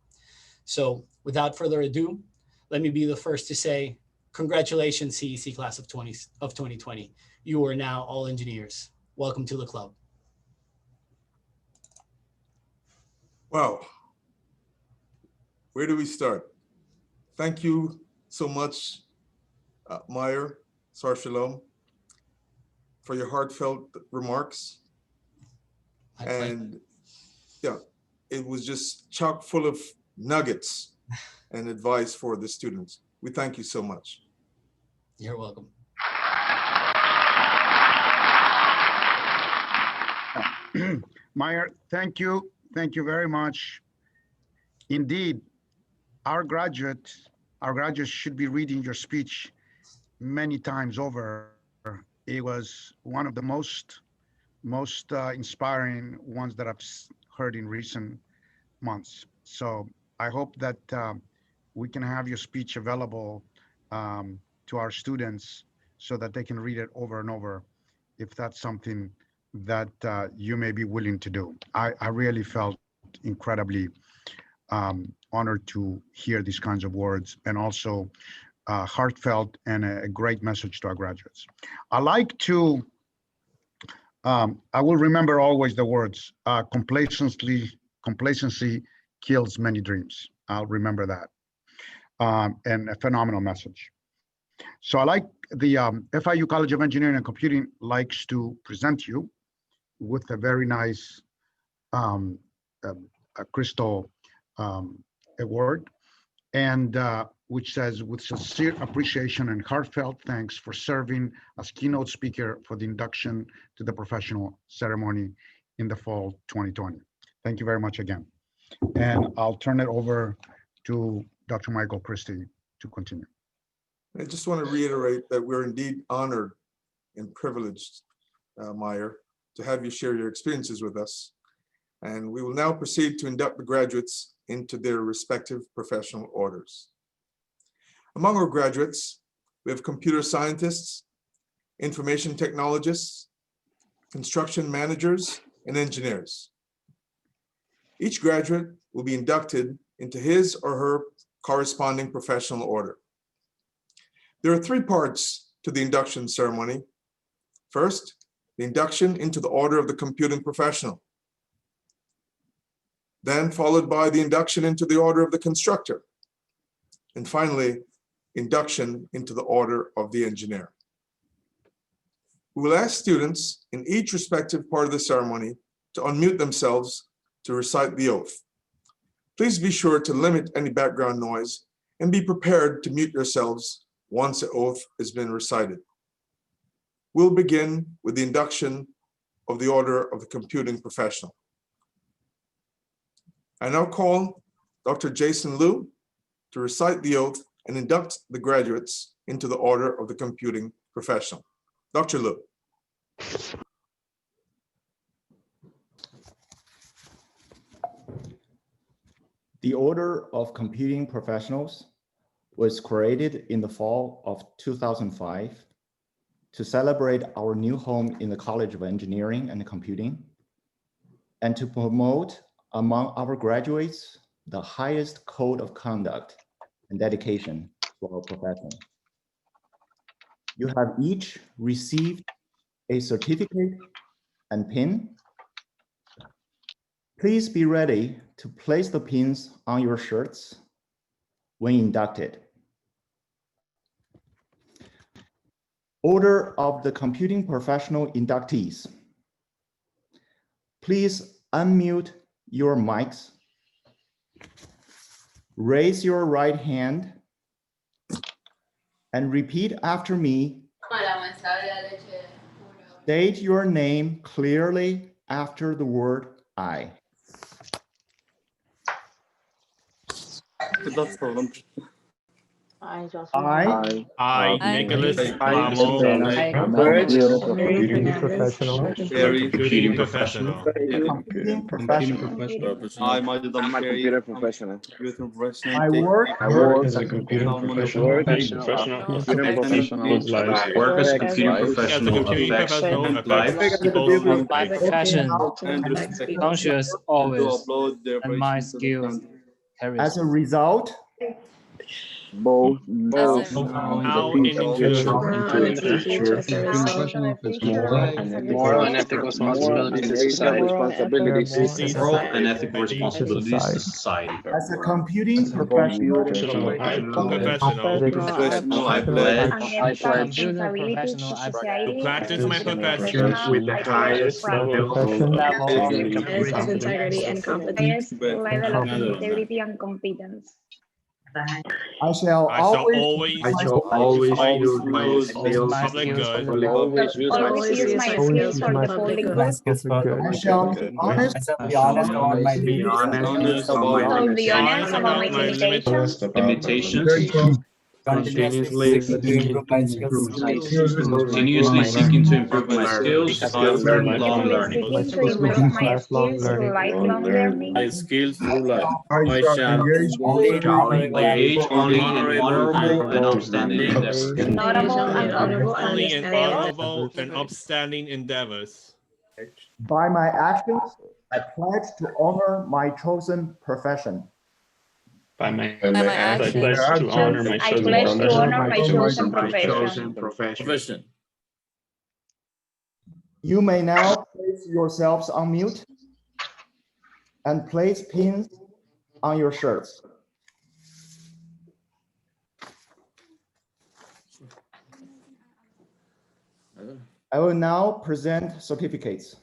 So without further ado, let me be the first to say, congratulations, CEC class of 2020. You are now all engineers. Welcome to the club. Wow. Where do we start? Thank you so much, Meyer, Sar Shalom, for your heartfelt remarks. And yeah, it was just chock full of nuggets and advice for the students. We thank you so much. You're welcome. Meyer, thank you. Thank you very much. Indeed, our graduates should be reading your speech many times over. It was one of the most inspiring ones that I've heard in recent months. So I hope that we can have your speech available to our students so that they can read it over and over, if that's something that you may be willing to do. I really felt incredibly honored to hear these kinds of words, and also heartfelt and a great message to our graduates. I like to, I will remember always the words, complacency kills many dreams. I'll remember that. And a phenomenal message. So I like the FIU College of Engineering and Computing likes to present you with a very nice crystal award, and which says, with sincere appreciation and heartfelt thanks for serving as keynote speaker for the induction to the professional ceremony in the fall 2020. Thank you very much again. And I'll turn it over to Dr. Michael Christie to continue. I just want to reiterate that we're indeed honored and privileged, Meyer, to have you share your experiences with us. And we will now proceed to induct the graduates into their respective professional orders. Among our graduates, we have computer scientists, information technologists, construction managers, and engineers. Each graduate will be inducted into his or her corresponding professional order. There are three parts to the induction ceremony. First, the induction into the order of the computing professional, then followed by the induction into the order of the constructor, and finally, induction into the order of the engineer. We will ask students in each respective part of the ceremony to unmute themselves to recite the oath. Please be sure to limit any background noise and be prepared to mute yourselves once the oath has been recited. We'll begin with the induction of the order of the computing professional. I now call Dr. Jason Liu to recite the oath and induct the graduates into the order of the computing professional. Dr. Liu. The Order of Computing Professionals was created in the fall of 2005 to celebrate our new home in the College of Engineering and Computing and to promote among our graduates the highest code of conduct and dedication to our profession. You have each received a certificate and pin. Please be ready to place the pins on your shirts when inducted. Order of the Computing Professional inductees. Please unmute your mics. Raise your right hand and repeat after me. State your name clearly after the word I. I, Nicholas Amo, Computing professional. computing professional. Computing professional. I, Majidam Computer professional. I work As a computer professional. Work as a computing professional affects people's lives. Passion connects conscious always, and my skills carries. as a result, Both Now in the future, Moral and ethical responsibilities to society. and ethical responsibilities to society. as a computing professional, Professional, I Computer pledge professional, I to practice my profession with the highest level of integrity and competence. and competence. I shall always use my skills My public skills good. for the Always use my skills for the public good. I shall be honest be honest about my Honest About my limitations. limitations. continuously improve my skills. Continuously seeking to improve my skills through lifelong learning. Seeking to improve my skills through lifelong learning. skills through life. I shall Engage only in honorable and outstanding endeavors. Notable and honorable Only in endeavors. honorable and upstanding endeavors. by my actions, I pledge to honor my chosen profession. By my actions, I pledge to honor my I pledge to honor my chosen Profession. You may now place yourselves on mute and place pins on your shirts. I will now present certificates.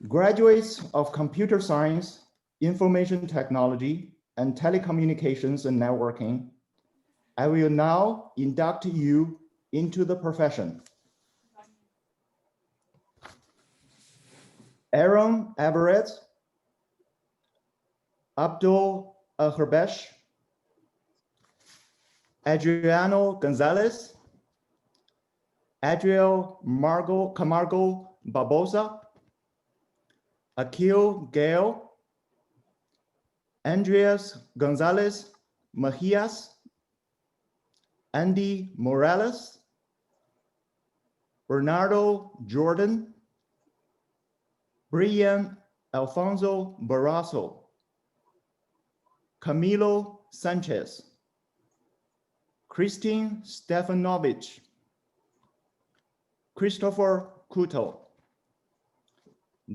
Graduates of computer science, information technology, and telecommunications and networking, I will now induct you into the profession. Aaron Everett, Abdul Herbesh, Adriano Gonzalez, Adriel Camargo Barbosa, Akil Gale, Andreas Gonzalez Mejias, Andy Morales, Bernardo Jordan, Brian Alfonso Barrasso, Camilo Sanchez, Christine Stefanovich, Christopher Couto,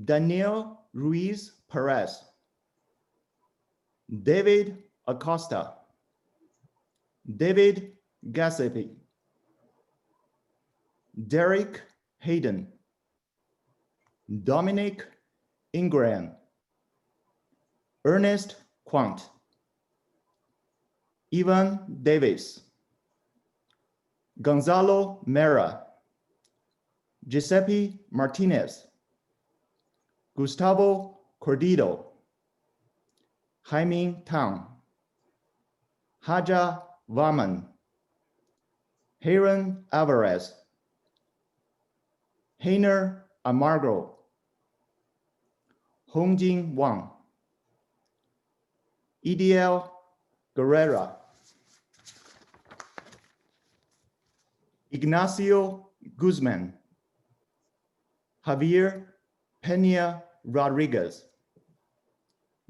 Daniel Ruiz Perez, David Acosta, David Gassepi, Derek Hayden, Dominic Ingram, Ernest Quant, Ivan Davis, Gonzalo Mera, Giuseppe Martinez, Gustavo Cordido, Jaime Tang, Haja Vaman, Heron Alvarez, Heiner Amargo, Hongjin Wang, EDL Guerrera, Ignacio Guzman, Javier Peña Rodriguez,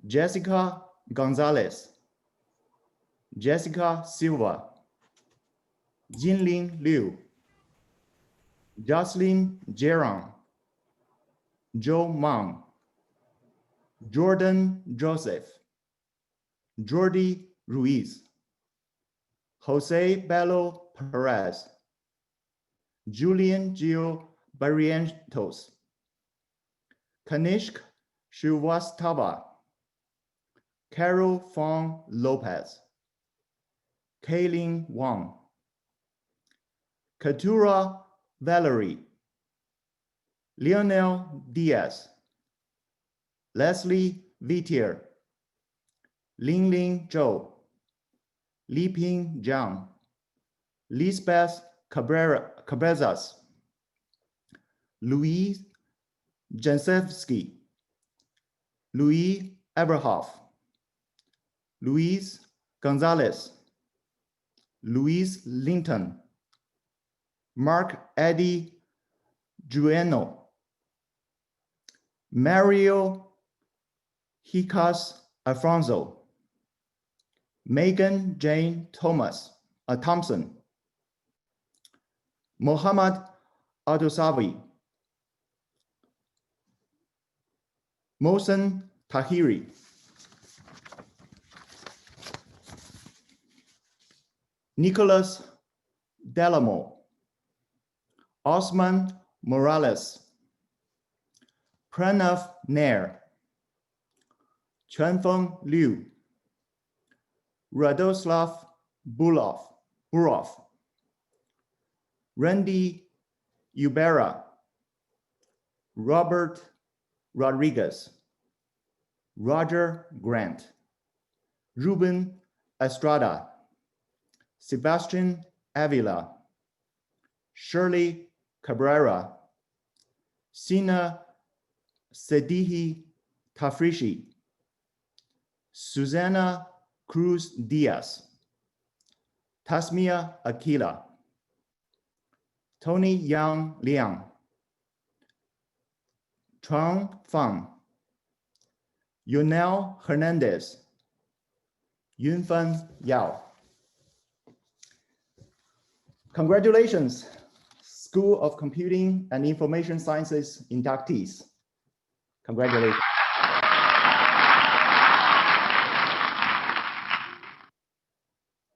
Jessica Gonzalez, Jessica Silva, Jinling Liu, Jocelyn Geron, Joe Mang, Jordan Joseph, Jordi Ruiz, Jose Bello Perez, Julian Gio Barrientos, Kanishk Shrivastava, Carol Fong Lopez, Kaylin Wang, Katura Valerie, Lionel Diaz, Leslie Vitier, Lingling Zhou, Liping Zhang, Lisbeth Cabezas, Louis Jansevsky, Louis Eberhoff, Luis Gonzalez, Luis Linton, Mark Eddie Jueno, Mario Hicas Alfonso, Megan Jane Thompson, Mohammad Adosavi, Mohsen Tahiri, Nicholas Delamo, Osman Morales, Pranav Nair, Chuanfeng Liu, Radoslav Burov, Randy Ubera, Robert Rodriguez, Roger Grant, Ruben Estrada, Sebastian Avila, Shirley Cabrera, Sina Sedihi Tafrishi, Susana Cruz Diaz, Tasmia Aquila, Tony Yang Liang, Chuang Fang, Yunel Hernandez, Yunfan Yao. Congratulations, School of Computing and Information Sciences inductees. Congratulations.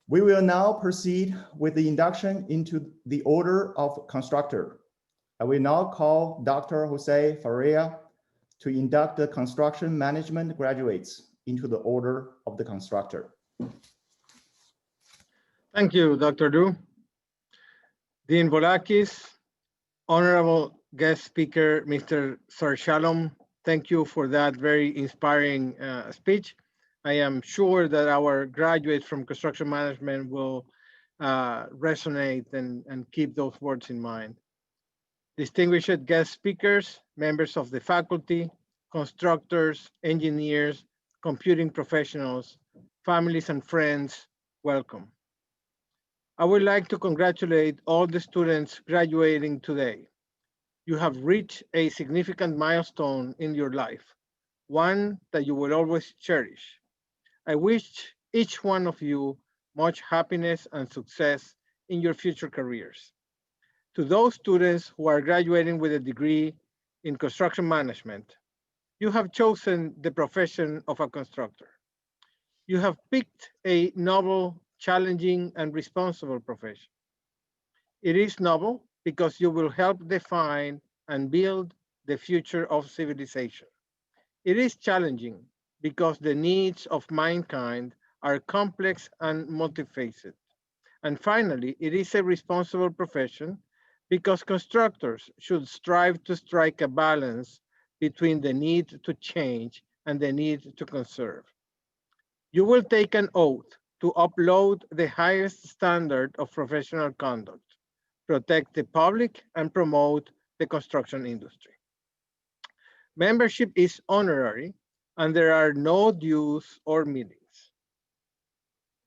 We will now proceed with the induction into the order of constructor. I will now call Dr. Jose Faria to induct the construction management graduates into the order of the constructor. Thank you, Dr. Du. Dean Volakis, honorable guest speaker, Mr. Sir Shalom, thank you for that very inspiring speech. I am sure that our graduates from construction management will resonate and keep those words in mind. Distinguished guest speakers, members of the faculty, constructors, engineers, computing professionals, families and friends, welcome. I would like to congratulate all the students graduating today. You have reached a significant milestone in your life, one that you will always cherish. I wish each one of you much happiness and success in your future careers. To those students who are graduating with a degree in construction management, you have chosen the profession of a constructor. You have picked a novel, challenging, and responsible profession. It is novel because you will help define and build the future of civilization. It is challenging because the needs of mankind are complex and multifaceted. And finally, it is a responsible profession because constructors should strive to strike a balance between the need to change and the need to conserve. You will take an oath to uphold the highest standard of professional conduct, protect the public, and promote the construction industry. Membership is honorary, and there are no dues or meetings.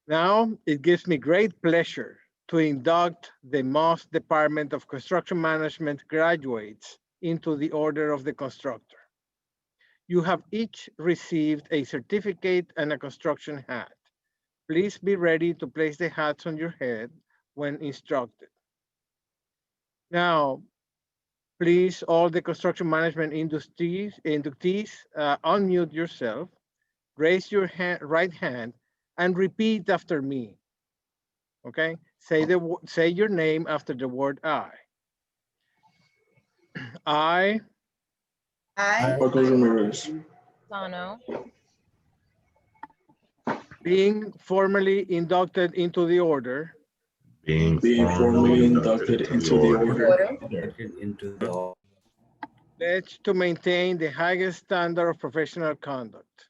Now, it gives me great pleasure to induct the Moss Department of Construction Management graduates into the Order of the Constructor. You have each received a certificate and a construction hat. Please be ready to place the hats on your head when instructed. Now, please, all the construction management inductees, unmute yourself, raise your right hand, and repeat after me. Okay, say your name after the word I. I. Marcos Ramirez. Sano. Being formally inducted into the order. Being formally inducted into the order. Pledge to maintain the highest standard of professional conduct.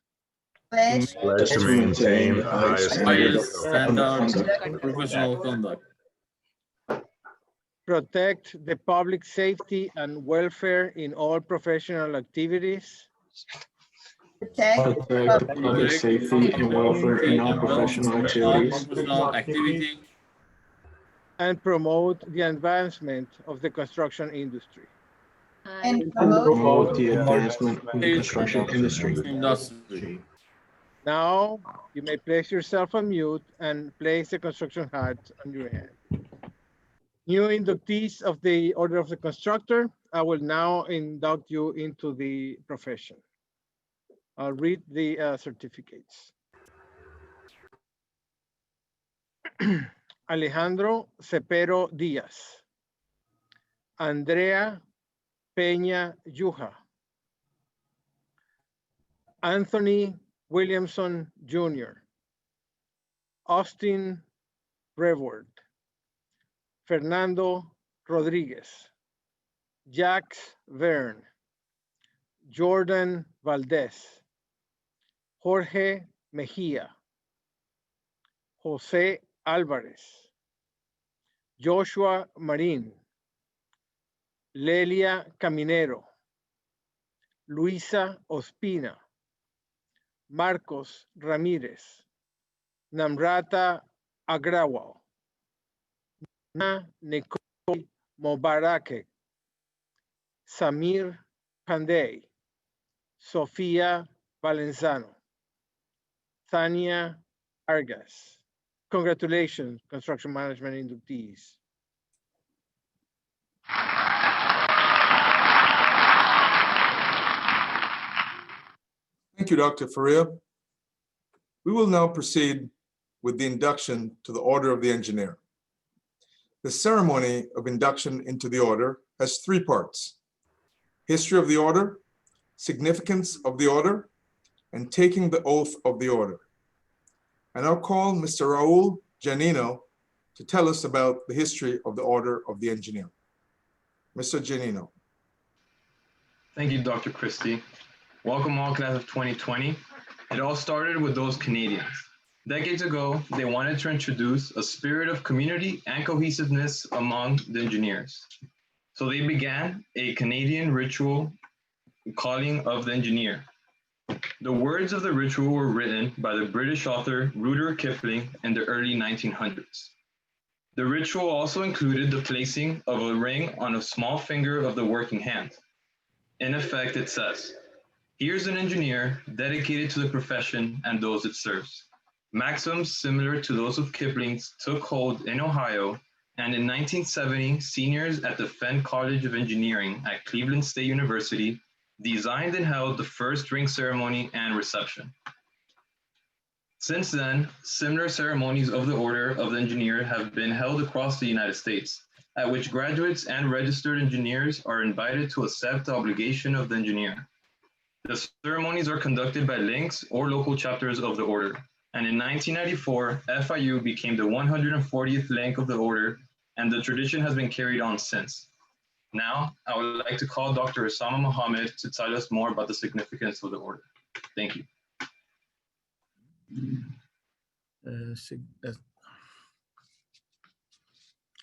Pledge to maintain the highest standard of professional conduct. Protect the public safety and welfare in all professional activities. Protect the public safety and welfare in all professional activities. And promote the advancement of the construction industry. And promote the advancement of the construction industry. Now, you may place yourself on mute and place the construction hat on your head. New inductees of the Order of the Constructor, I will now induct you into the profession. I'll read the certificates. Alejandro Cepero Díaz. Andrea Peña Yuja. Anthony Williamson Jr. Austin Reward. Fernando Rodriguez. Jax Verne. Jordan Valdez. Jorge Mejia. Jose Alvarez. Joshua Marin. Lelia Caminero. Luisa Ospina. Marcos Ramírez. Namrata Agrawal. Nicole Mobarake. Samir Pandey. Sofia Valenzano. Tania Vargas. Congratulations, construction management inductees. Thank you, Dr. Faria. We will now proceed with the induction to the Order of the Engineer. The ceremony of induction into the order has three parts: history of the order, significance of the order, and taking the oath of the order. And I'll call Mr. Raul Janino to tell us about the history of the Order of the Engineer. Mr. Janino. Thank you, Dr. Christie. Welcome all, class of 2020. It all started with those Canadians. Decades ago, they wanted to introduce a spirit of community and cohesiveness among the engineers. So they began a Canadian ritual calling of the engineer. The words of the ritual were written by the British author Rudyard Kipling in the early 1900s. The ritual also included the placing of a ring on a small finger of the working hand. In effect, it says, "Here's an engineer dedicated to the profession and those it serves." Maxims similar to those of Kipling's took hold in Ohio, and in 1970, seniors at the Fenn College of Engineering at Cleveland State University designed and held the first ring ceremony and reception. Since then, similar ceremonies of the Order of the Engineer have been held across the United States, at which graduates and registered engineers are invited to accept the obligation of the engineer. The ceremonies are conducted by links or local chapters of the Order, and in 1994, FIU became the 140th link of the Order, and the tradition has been carried on since. Now, I would like to call Dr. Osama Mohammed to tell us more about the significance of the Order. Thank you.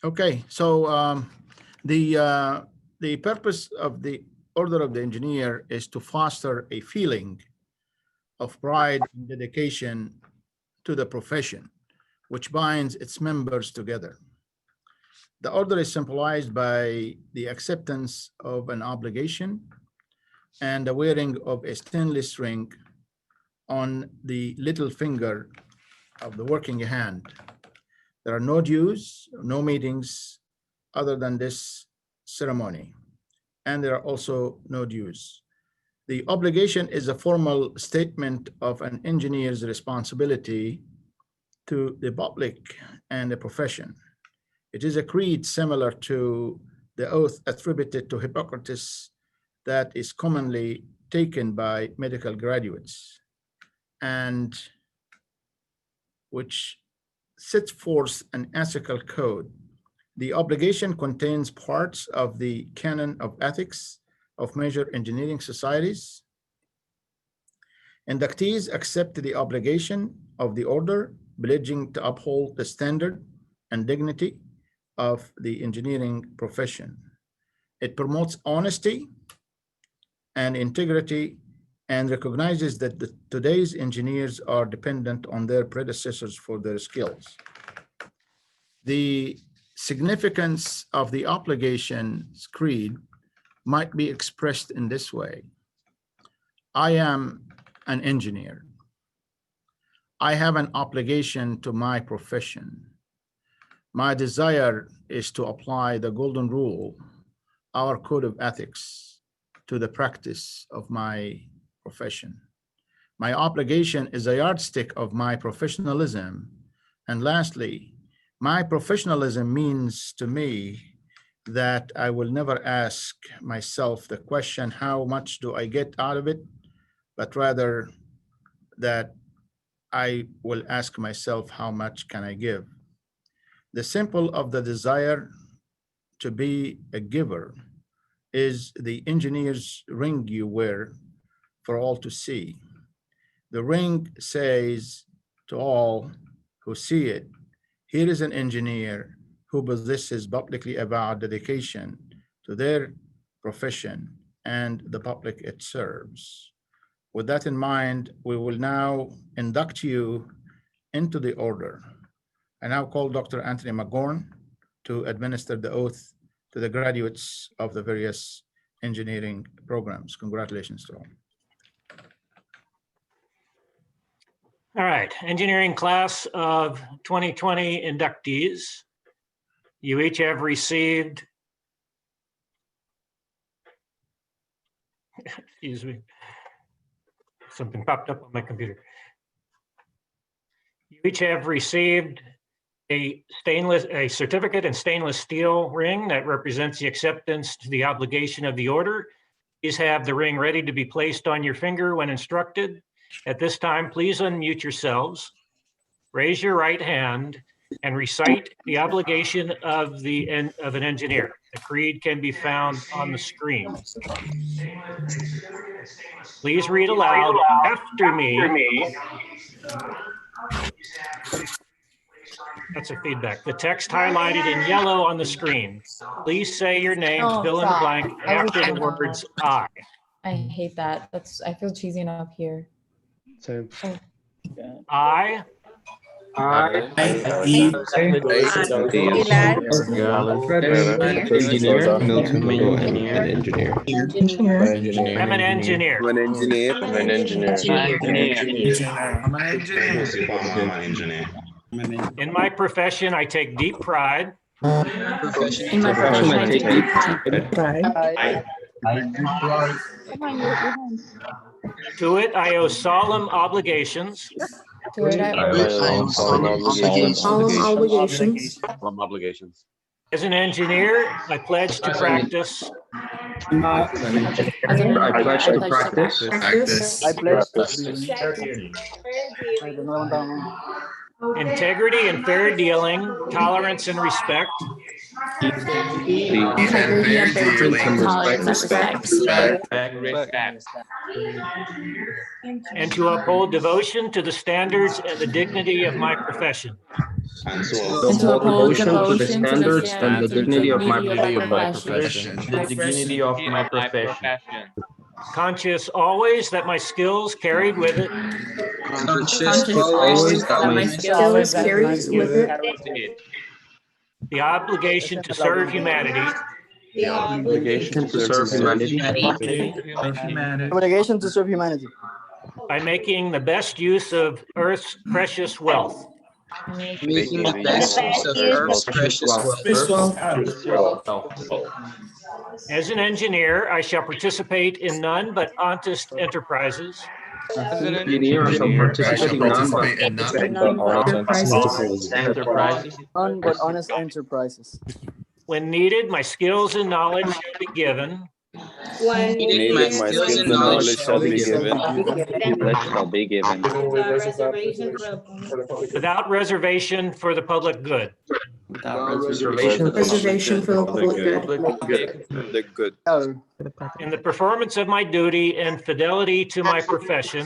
Okay, so the purpose of the Order of the Engineer is to foster a feeling of pride and dedication to the profession, which binds its members together. The order is symbolized by the acceptance of an obligation and the wearing of a stainless ring on the little finger of the working hand. There are no dues, no meetings other than this ceremony, and there are also no dues. The obligation is a formal statement of an engineer's responsibility to the public and the profession. It is a creed similar to the oath attributed to Hippocrates that is commonly taken by medical graduates, and which sets forth an ethical code. The obligation contains parts of the canon of ethics of major engineering societies. Inductees accept the obligation of the order, pledging to uphold the standard and dignity of the engineering profession. It promotes honesty and integrity and recognizes that today's engineers are dependent on their predecessors for their skills. The significance of the obligation's creed might be expressed in this way. I am an engineer. I have an obligation to my profession. My desire is to apply the golden rule, our code of ethics, to the practice of my profession. My obligation is a yardstick of my professionalism. And lastly, my professionalism means to me that I will never ask myself the question, how much do I get out of it? But rather that I will ask myself, how much can I give? The symbol of the desire to be a giver is the engineer's ring you wear for all to see. The ring says to all who see it, here is an engineer who possesses publicly avowed dedication to their profession and the public it serves. With that in mind, we will now induct you into the order. I now call Dr. Anthony McGorn to administer the oath to the graduates of the various engineering programs. Congratulations to all. All right, engineering class of 2020 inductees. You each have received, excuse me, something popped up on my computer. You each have received a certificate in stainless steel ring that represents the acceptance to the obligation of the order. Please have the ring ready to be placed on your finger when instructed. At this time, please unmute yourselves, raise your right hand, and recite the obligation of an engineer. The creed can be found on the screen. Please read aloud after me. That's a feedback. The text highlighted in yellow on the screen. Please say your name, fill in the blank after the words I. I hate that. I feel cheesy enough here. Same. I Engineer, Milton Monroe, an engineer. I'm an engineer. I'm an engineer. I'm an engineer. I'm an engineer. I'm an engineer. In my profession, I take deep pride. In my profession, I take deep pride. To it, I owe solemn obligations. To it, I owe solemn obligations. Solemn obligations. As an engineer, I pledge to practice As an engineer, I pledge to practice. integrity and fair dealing, tolerance and respect, Integrity and tolerance and respect. and to uphold devotion to the standards and the dignity of my profession. And to uphold devotion to the standards and the dignity of my profession. The dignity of my profession. Conscious always that my skills carried with it Conscious always that my skills carries with it the obligation to serve humanity, the obligation to serve humanity. Obligation to serve humanity. by making the best use of Earth's precious wealth. Making the best use of Earth's precious wealth. As an engineer, I shall participate in none but honest enterprises. As an engineer, I shall participate in none but honest enterprises. When needed, my skills and knowledge shall be given. When needed, my skills and knowledge shall be given. Without reservation for the public good. Reservation for the public good. In the performance of my duty and fidelity to my profession.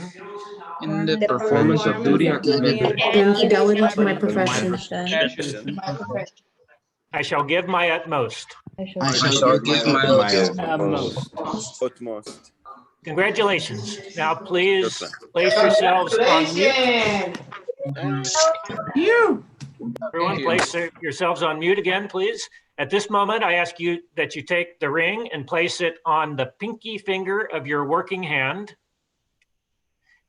In the performance of duty and fidelity to my profession. I shall give my utmost. I shall give my Utmost. Congratulations. Now please place yourselves on mute. Everyone, place yourselves on mute again, please. At this moment, I ask you that you take the ring and place it on the pinky finger of your working hand.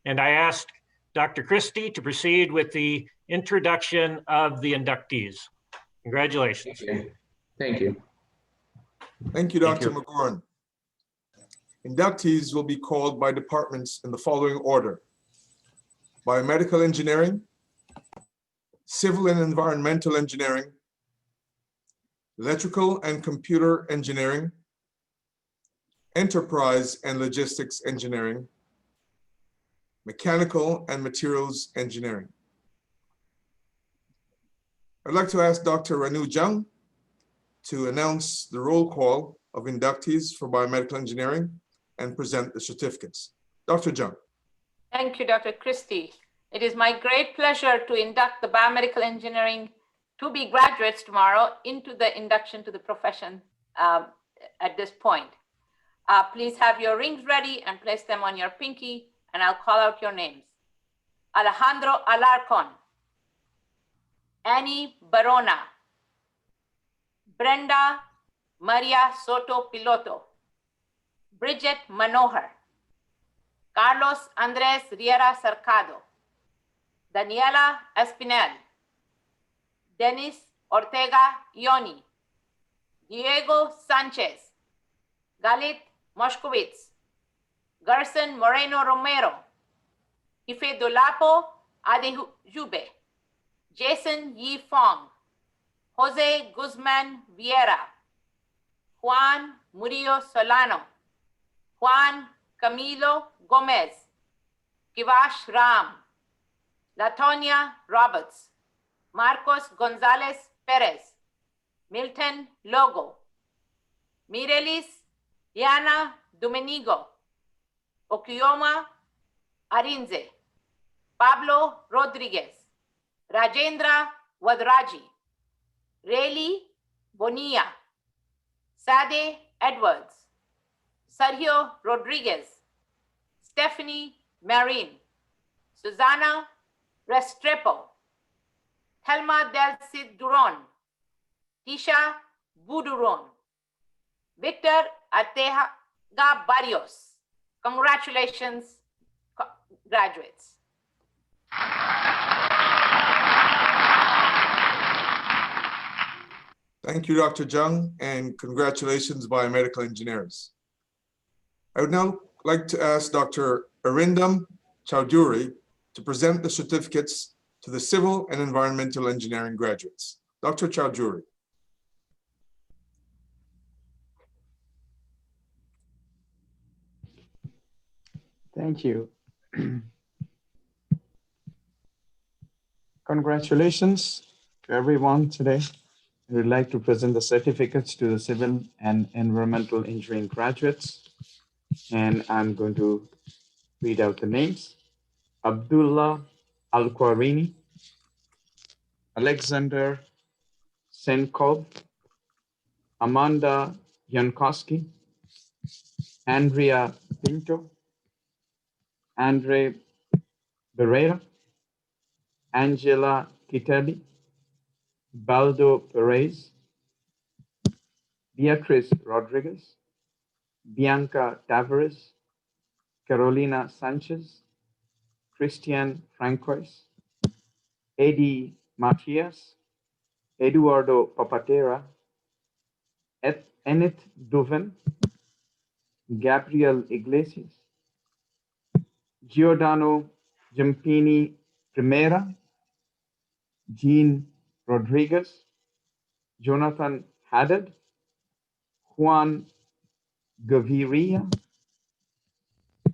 And I ask Dr. Christie to proceed with the introduction of the inductees. Congratulations. Thank you. Thank you, Dr. McGorn. Inductees will be called by departments in the following order: biomedical engineering, civil and environmental engineering, electrical and computer engineering, enterprise and logistics engineering, mechanical and materials engineering. I'd like to ask Dr. Ranu Jung to announce the roll call of inductees for biomedical engineering and present the certificates. Dr. Jung. Thank you, Dr. Christie. It is my great pleasure to induct the biomedical engineering to-be graduates tomorrow into the induction to the profession at this point. Please have your rings ready and place them on your pinky, and I'll call out your names. Alejandro Alarcon, Annie Barona, Brenda Maria Soto Piloto, Bridget Manohar, Carlos Andres Riera Cercado, Daniela Espinel, Denis Ortega Ioni, Diego Sanchez, Galit Moshkowitz, Gerson Moreno Romero, Ife Dolapo Adejube, Jason Yi Fong, Jose Guzman Vieira, Juan Murillo Solano, Juan Camilo Gomez, Kivash Ram, Latonia Roberts, Marcos Gonzalez Perez, Milton Logo, Mirelis Diana Domenigo, Okioma Arinze, Pablo Rodriguez, Rajendra Wadraji, Rayleigh Bonilla, Sade Edwards, Sergio Rodriguez, Stephanie Marin, Susana Restrepo, Helma Del Cid Duron, Tisha Buduron, Victor Arteaga Barrios. Congratulations, graduates. Thank you, Dr. Jung, and congratulations, biomedical engineers. I would now like to ask Dr. Arindam Chowdhury to present the certificates to the civil and environmental engineering graduates. Dr. Chowdhury. Thank you. Congratulations to everyone today. I would like to present the certificates to the civil and environmental engineering graduates. And I'm going to read out the names. Abdullah Al-Kwarini, Alexander Senkov, Amanda Jankowski, Andrea Pinto, Andre Barrera, Angela Kitelli, Baldo Perez, Beatriz Rodriguez, Bianca Tavares, Carolina Sanchez, Christian Francois, Eddie Matias, Eduardo Papatera, Enid Duven, Gabriel Iglesias, Giordano Giampini Primera, Jean Rodriguez, Jonathan Haddad, Juan Gaviria,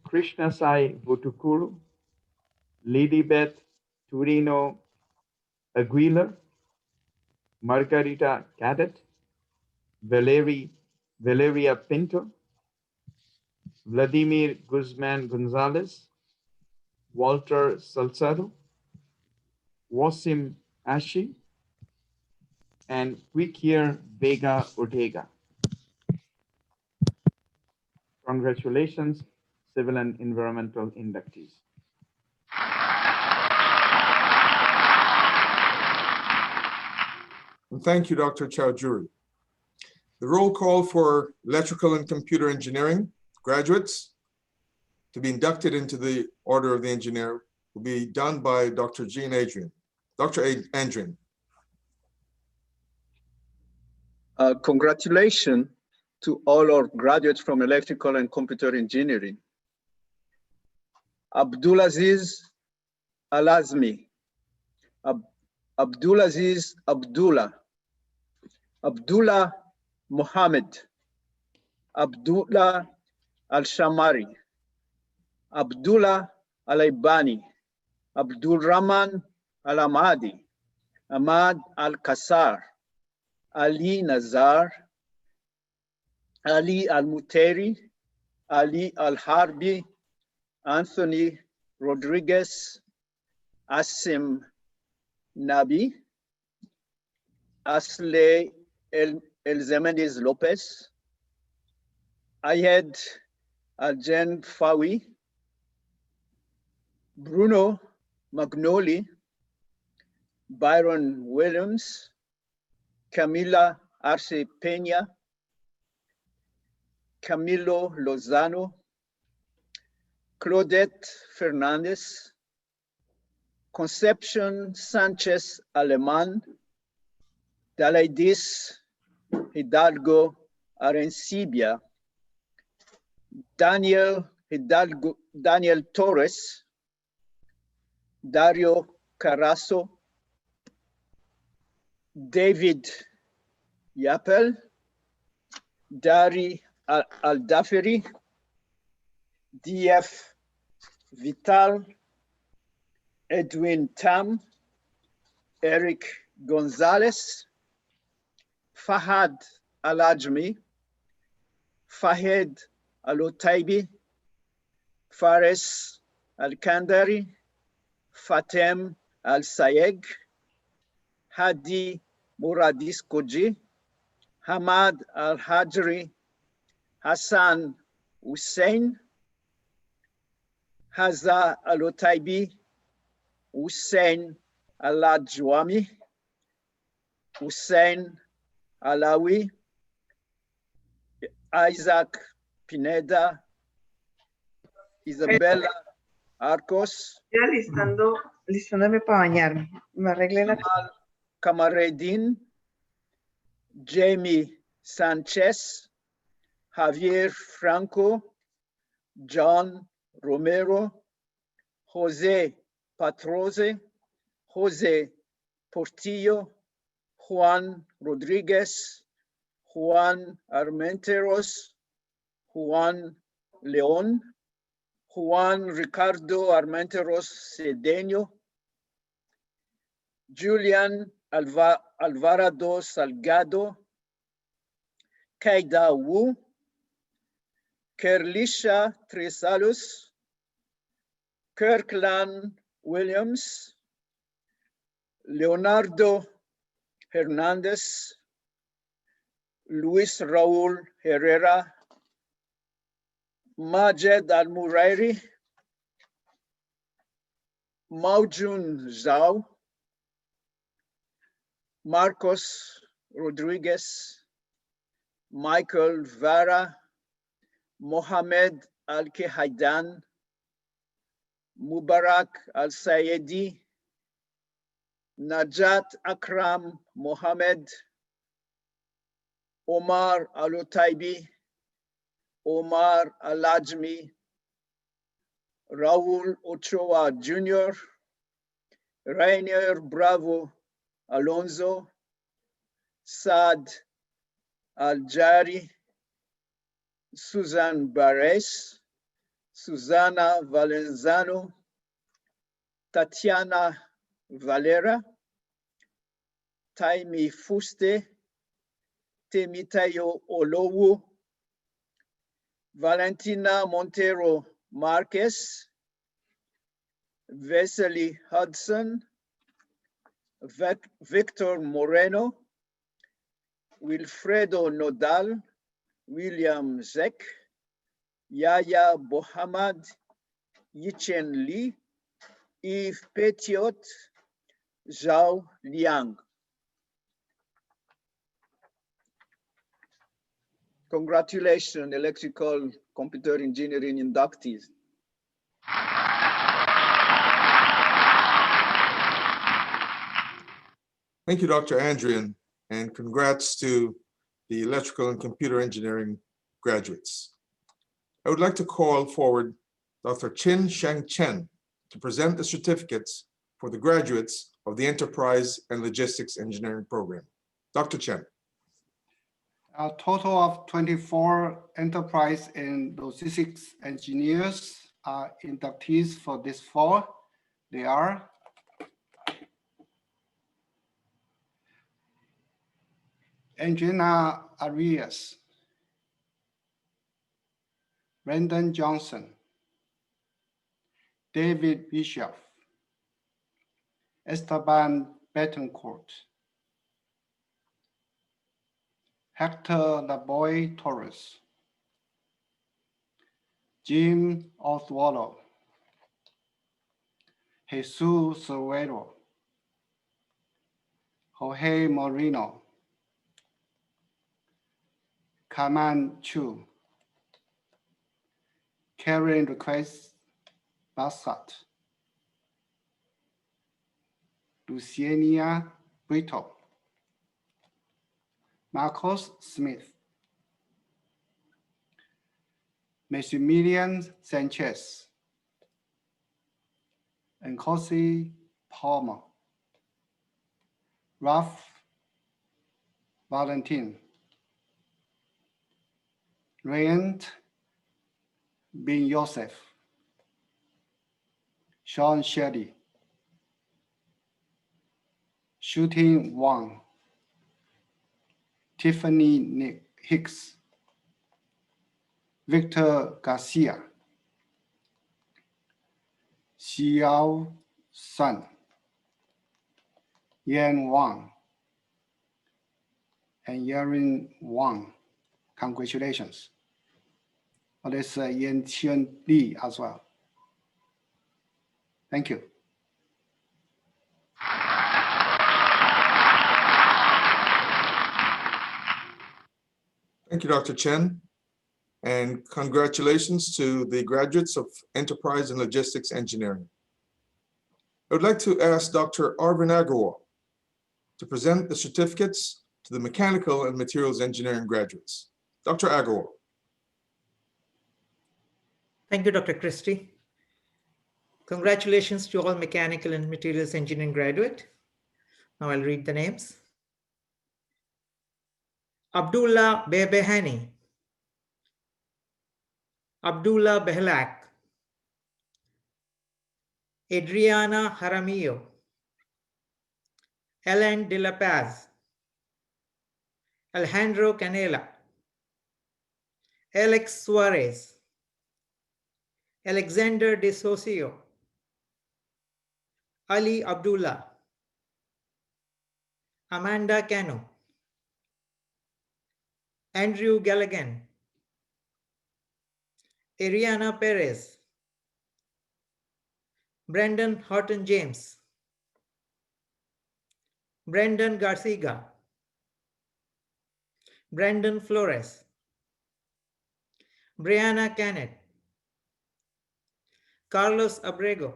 Krishna Sai Vutukuru, Lilibet Turino Aguilar, Margarita Cadet, Valeria Pinto, Vladimir Guzman Gonzalez, Walter Salcedo, Wasim Ashi, and Quiquier Vega Ortega. Congratulations, civil and environmental inductees. And thank you, Dr. Chowdhury. The roll call for electrical and computer engineering graduates to be inducted into the Order of the Engineer will be done by Dr. Jean Adrian. Dr. Adrian. Congratulations to all our graduates from electrical and computer engineering. Abdulaziz Alazmi, Abdulaziz Abdullah, Abdullah Mohammed, Abdullah Al-Shamari, Abdullah Al-Aibani, Abdul Rahman Al-Amadi, Ahmad Al-Kassar, Ali Nazar, Ali Al-Muteri, Ali Al-Harbi, Anthony Rodriguez, Asim Nabi, Asle El-Zemeniz Lopez, Ayed Aljen Fawi, Bruno Magnoli, Byron Williams, Camila Arce Peña, Camilo Lozano, Claudette Fernandez, Concepcion Sanchez Aleman, Dalaidis Hidalgo Arencibia, Daniel Torres, Dario Carazo, David Yapel, Dari Al-Dafiri, DF Vital, Edwin Tam, Eric Gonzalez, Fahad Al-Ajmi, Fahed Al-Otaibi, Fares Al-Kandari, Fatem Al-Sayeg, Hadi Muradis Koji, Hamad Al-Hajri, Hassan Hussein, Haza Al-Otaibi, Hussein Al-Ajwami, Hussein Alawi, Isaac Pineda, Isabella Arcos, Ya listándome para bañarme. Me arreglé la... Kamaredin, Jamie Sanchez, Javier Franco, John Romero, Jose Patroze, Jose Portillo, Juan Rodriguez, Juan Armenteros, Juan León, Juan Ricardo Armenteros Cedeño, Julian Alvarado Salgado, Kaida Wu, Kerlisha Tresalus, Kirkland Williams, Leonardo Hernandez, Luis Raúl Herrera, Majed Al-Murairi, Maujun Zhao, Marcos Rodriguez, Michael Vara, Mohamed Al-Kehaidan, Mubarak Al-Sayedi, Najat Akram Mohammed, Omar Al-Otaibi, Omar Al-Ajmi, Raul Ochoa Jr., Rainier Bravo Alonso, Saad Al-Jari, Susan Bares, Susana Valenzano, Tatiana Valera, Taimi Fuste, Temitayo Olowu, Valentina Montero Marquez, Vesely Hudson, Victor Moreno, Wilfredo Nodal, William Zek, Yaya Bohamad, Yichen Li, Yves Petiot, Zhao Liang. Congratulations, electrical computer engineering inductees. Thank you, Dr. Andrian, and congrats to the electrical and computer engineering graduates. I would like to call forward Dr. Chin Sheng Chen to present the certificates for the graduates of the Enterprise and Logistics Engineering Program. Dr. Chen. A total of 24 enterprise and logistics engineers are inductees for this fall. They are Angelina Arias, Brandon Johnson, David Bishop, Esteban Betancourt, Hector Laboy Torres, Jim Oswaldo, Jesus Cervero, Jorge Moreno, Kaman Chu, Karen Request Bassat, Luciania Brito, Marcos Smith, Maximilian Sanchez, and Jose Palmer, Ralph Valentin, Rayant Bin Yosef, Sean Sheddy, Shooting Wang, Tiffany Nick Hicks, Victor Garcia, Xiao Sun, Yan Wang, and Yarin Wang. Congratulations. Oh, there's Yan Qian Li as well. Thank you. Thank you, Dr. Chen. And congratulations to the graduates of Enterprise and Logistics Engineering. I would like to ask Dr. Arvind Agarwal to present the certificates to the Mechanical and Materials Engineering graduates. Dr. Agarwal. Thank you, Dr. Christie. Congratulations to all Mechanical and Materials Engineering graduate. Now I'll read the names. Abdullah Bebehani, Abdullah Behlak, Adriana Jaramillo, Ellen de la Paz, Alejandro Canela, Alex Suarez, Alexander De Socio, Ali Abdullah, Amanda Cano, Andrew Gallagher, Ariana Perez, Brandon Horton James, Brandon Garcia, Brandon Flores, Brianna Canet, Carlos Abrego,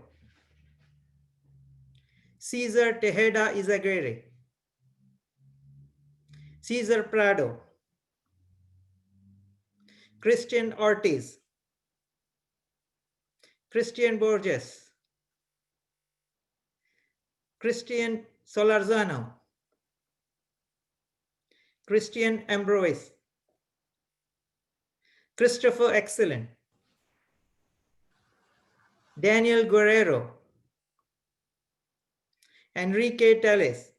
Cesar Tejeda Izaguirre, Cesar Prado, Christian Ortiz, Christian Borges, Christian Solarzano, Christian Ambrose, Christopher Excellent, Daniel Guerrero, Enrique Telles,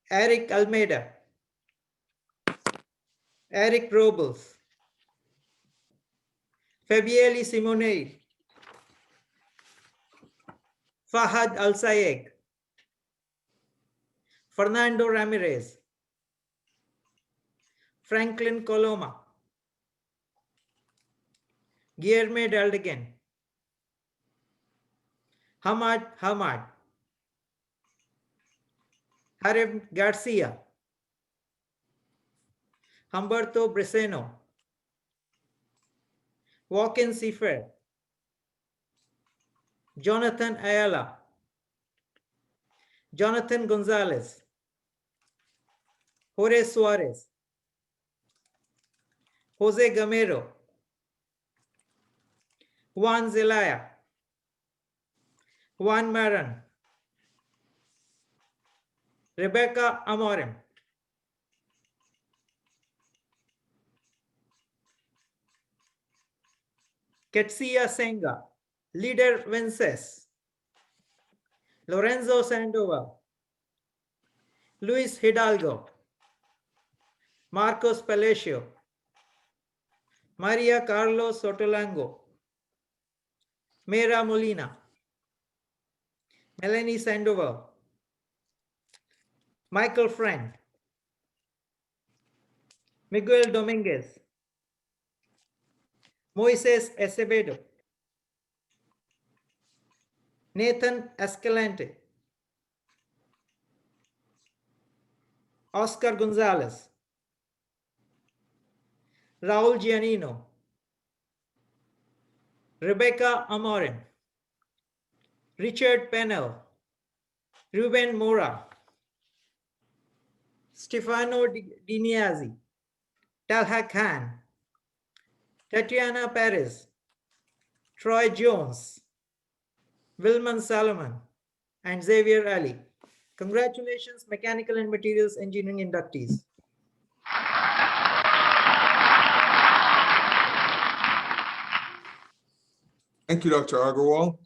Eric Almeida, Eric Robles, Fabieli Simone, Fahad Al-Sayeg, Fernando Ramirez, Franklin Coloma, Guillermo Daldegan, Hamad Hamad, Harem Garcia, Humberto Breseno, Joaquin Cifer, Jonathan Ayala, Jonathan Gonzalez, Jorge Suarez, Jose Gamero, Juan Zelaya, Juan Maran, Rebecca Amorem, Ketsia Senga, Leader Vences, Lorenzo Sandoval, Luis Hidalgo, Marcos Palacio, Maria Carlos Sotolango, Mera Molina, Melanie Sandoval, Michael Friend, Miguel Dominguez, Moises Acevedo, Nathan Escalante, Oscar Gonzalez, Raul Giannino, Rebecca Amorim, Richard Pennell, Ruben Mora, Stefano Diniazzi, Talha Khan, Tatiana Perez, Troy Jones, Wilman Salomon, and Xavier Ali. Congratulations, Mechanical and Materials Engineering inductees. Thank you, Dr. Agarwal,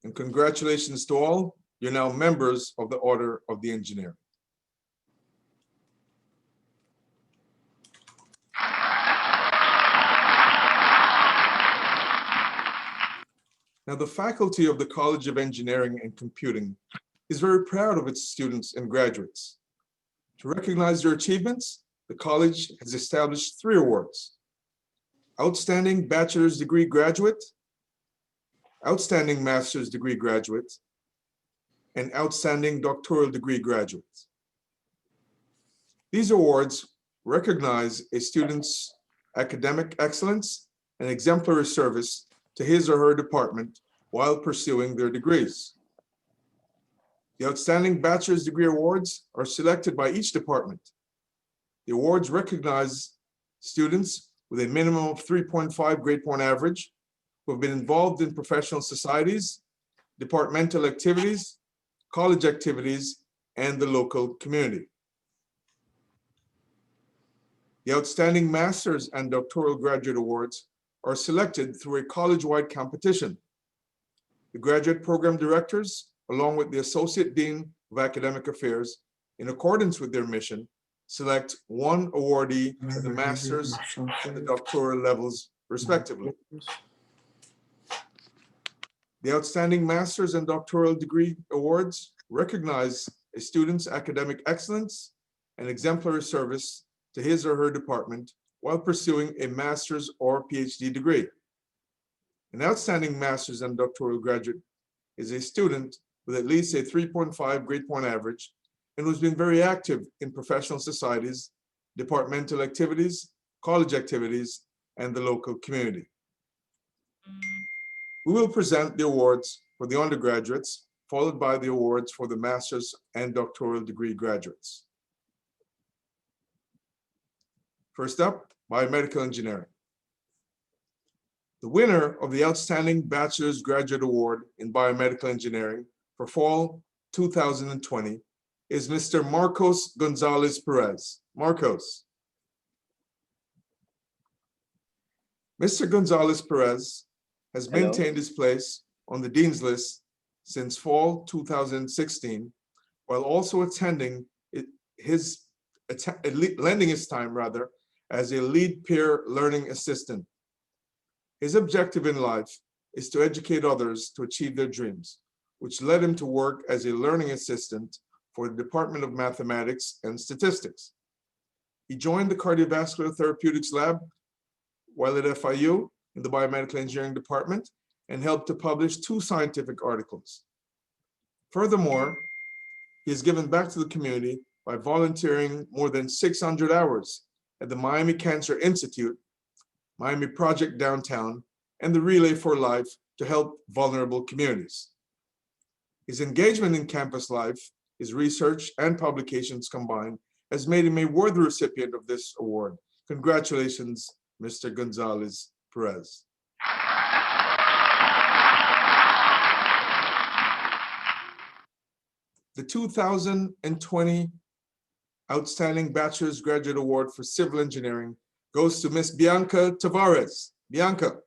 and congratulations to all. You're now members of the Order of the Engineer. Now, the faculty of the College of Engineering and Computing is very proud of its students and graduates. To recognize their achievements, the college has established 3 awards: Outstanding Bachelor's Degree Graduate, Outstanding Master's Degree Graduate, and Outstanding Doctoral Degree Graduate. These awards recognize a student's academic excellence and exemplary service to his or her department while pursuing their degrees. The outstanding bachelor's degree awards are selected by each department. The awards recognize students with a minimum of 3.5 grade point average who have been involved in professional societies, departmental activities, college activities, and the local community. The outstanding master's and doctoral graduate awards are selected through a college-wide competition. The graduate program directors, along with the Associate Dean of Academic Affairs, in accordance with their mission, select one awardee at the master's and the doctoral levels, respectively. The outstanding master's and doctoral degree awards recognize a student's academic excellence and exemplary service to his or her department while pursuing a master's or PhD degree. An outstanding master's and doctoral graduate is a student with at least a 3.5 grade point average and who's been very active in professional societies, departmental activities, college activities, and the local community. We will present the awards for the undergraduates, followed by the awards for the master's and doctoral degree graduates. First up, biomedical engineering. The winner of the Outstanding Bachelor's Graduate Award in Biomedical Engineering for fall 2020 is Mr. Marcos Gonzalez Perez. Marcos. Mr. Gonzalez Perez has maintained his place on the Dean's List since fall 2016, while also lending his time rather as a lead peer learning assistant. His objective in life is to educate others to achieve their dreams, which led him to work as a learning assistant for the Department of Mathematics and Statistics. He joined the Cardiovascular Therapeutics Lab while at FIU in the Biomedical Engineering Department and helped to publish 2 scientific articles. Furthermore, he has given back to the community by volunteering more than 600 hours at the Miami Cancer Institute, Miami Project Downtown, and the Relay for Life to help vulnerable communities. His engagement in campus life, his research and publications combined has made him a worthy recipient of this award. Congratulations, Mr. Gonzalez Perez. The 2020 Outstanding Bachelor's Graduate Award for Civil Engineering goes to Miss Bianca Tavares. Bianca.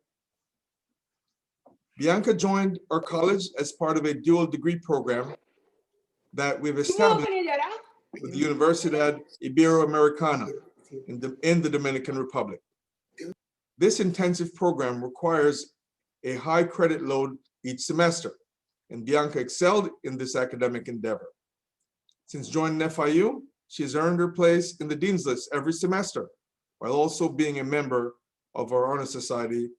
Bianca joined our college as part of a dual degree program that we've established with the Universidad Iberoamericana in the Dominican Republic. This intensive program requires a high credit load each semester, and Bianca excelled in this academic endeavor. Since joining FIU, she has earned her place in the Dean's List every semester, while also being a member of our honor society,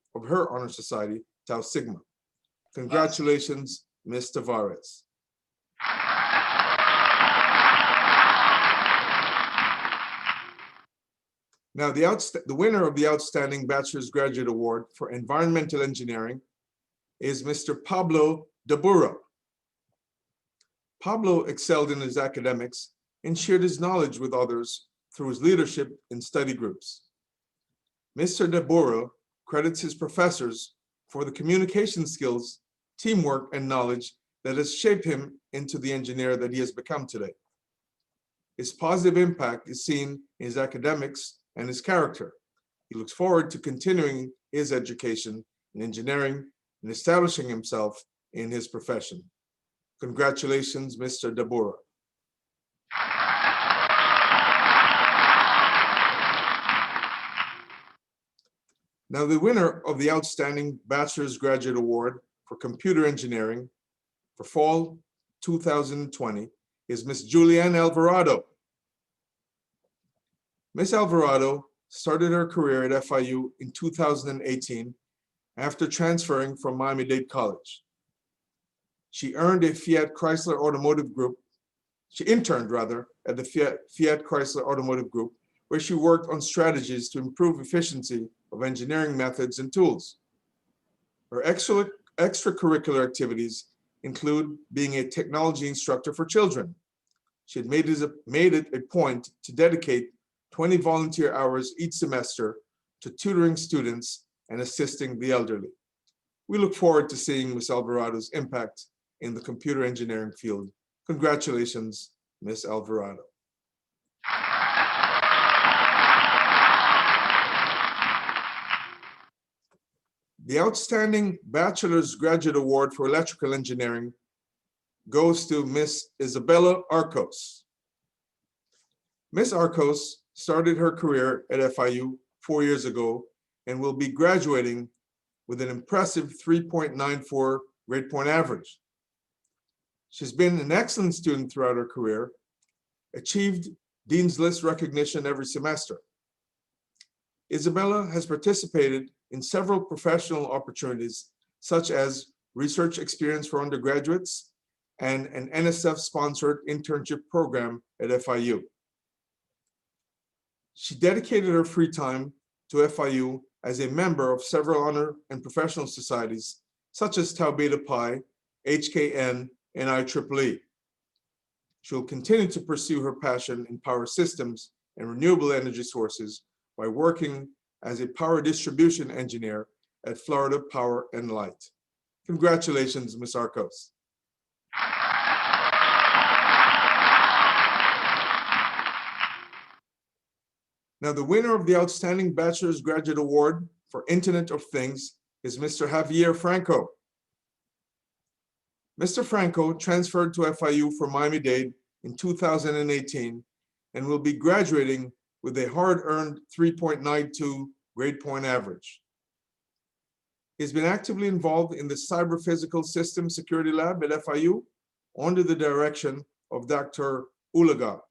Tau Sigma. Congratulations, Ms. Tavares. Now, the winner of the Outstanding Bachelor's Graduate Award for Environmental Engineering is Mr. Pablo Dabura. Pablo excelled in his academics and shared his knowledge with others through his leadership in study groups. Mr. Dabura credits his professors for the communication skills, teamwork, and knowledge that has shaped him into the engineer that he has become today. His positive impact is seen in his academics and his character. He looks forward to continuing his education in engineering and establishing himself in his profession. Congratulations, Mr. Dabura. Now, the winner of the Outstanding Bachelor's Graduate Award for Computer Engineering for fall 2020 is Ms. Julianne Alvarado. Ms. Alvarado started her career at FIU in 2018 after transferring from Miami-Dade College. She earned a Fiat Chrysler Automotive Group. She interned rather at the Fiat Chrysler Automotive Group, where she worked on strategies to improve efficiency of engineering methods and tools. Her extracurricular activities include being a technology instructor for children. She had made it a point to dedicate 20 volunteer hours each semester to tutoring students and assisting the elderly. We look forward to seeing Ms. Alvarado's impact in the computer engineering field. Congratulations, Ms. Alvarado. The Outstanding Bachelor's Graduate Award for Electrical Engineering goes to Ms. Isabella Arcos. Ms. Arcos started her career at FIU 4 years ago and will be graduating with an impressive 3.94 grade point average. She's been an excellent student throughout her career, achieved Dean's List recognition every semester. Isabella has participated in several professional opportunities, such as research experience for undergraduates and an NSF-sponsored internship program at FIU. She dedicated her free time to FIU as a member of several honor and professional societies, such as Tau Beta Pi, HKN, and IEEE. She will continue to pursue her passion in power systems and renewable energy sources by working as a power distribution engineer at Florida Power and Light. Congratulations, Ms. Arcos. Now, the winner of the Outstanding Bachelor's Graduate Award for Internet of Things is Mr. Javier Franco. Mr. Franco transferred to FIU from Miami-Dade in 2018 and will be graduating with a hard-earned 3.92 grade point average. He's been actively involved in the Cyber Physical Systems Security Lab at FIU under the direction of Dr. Ulaga.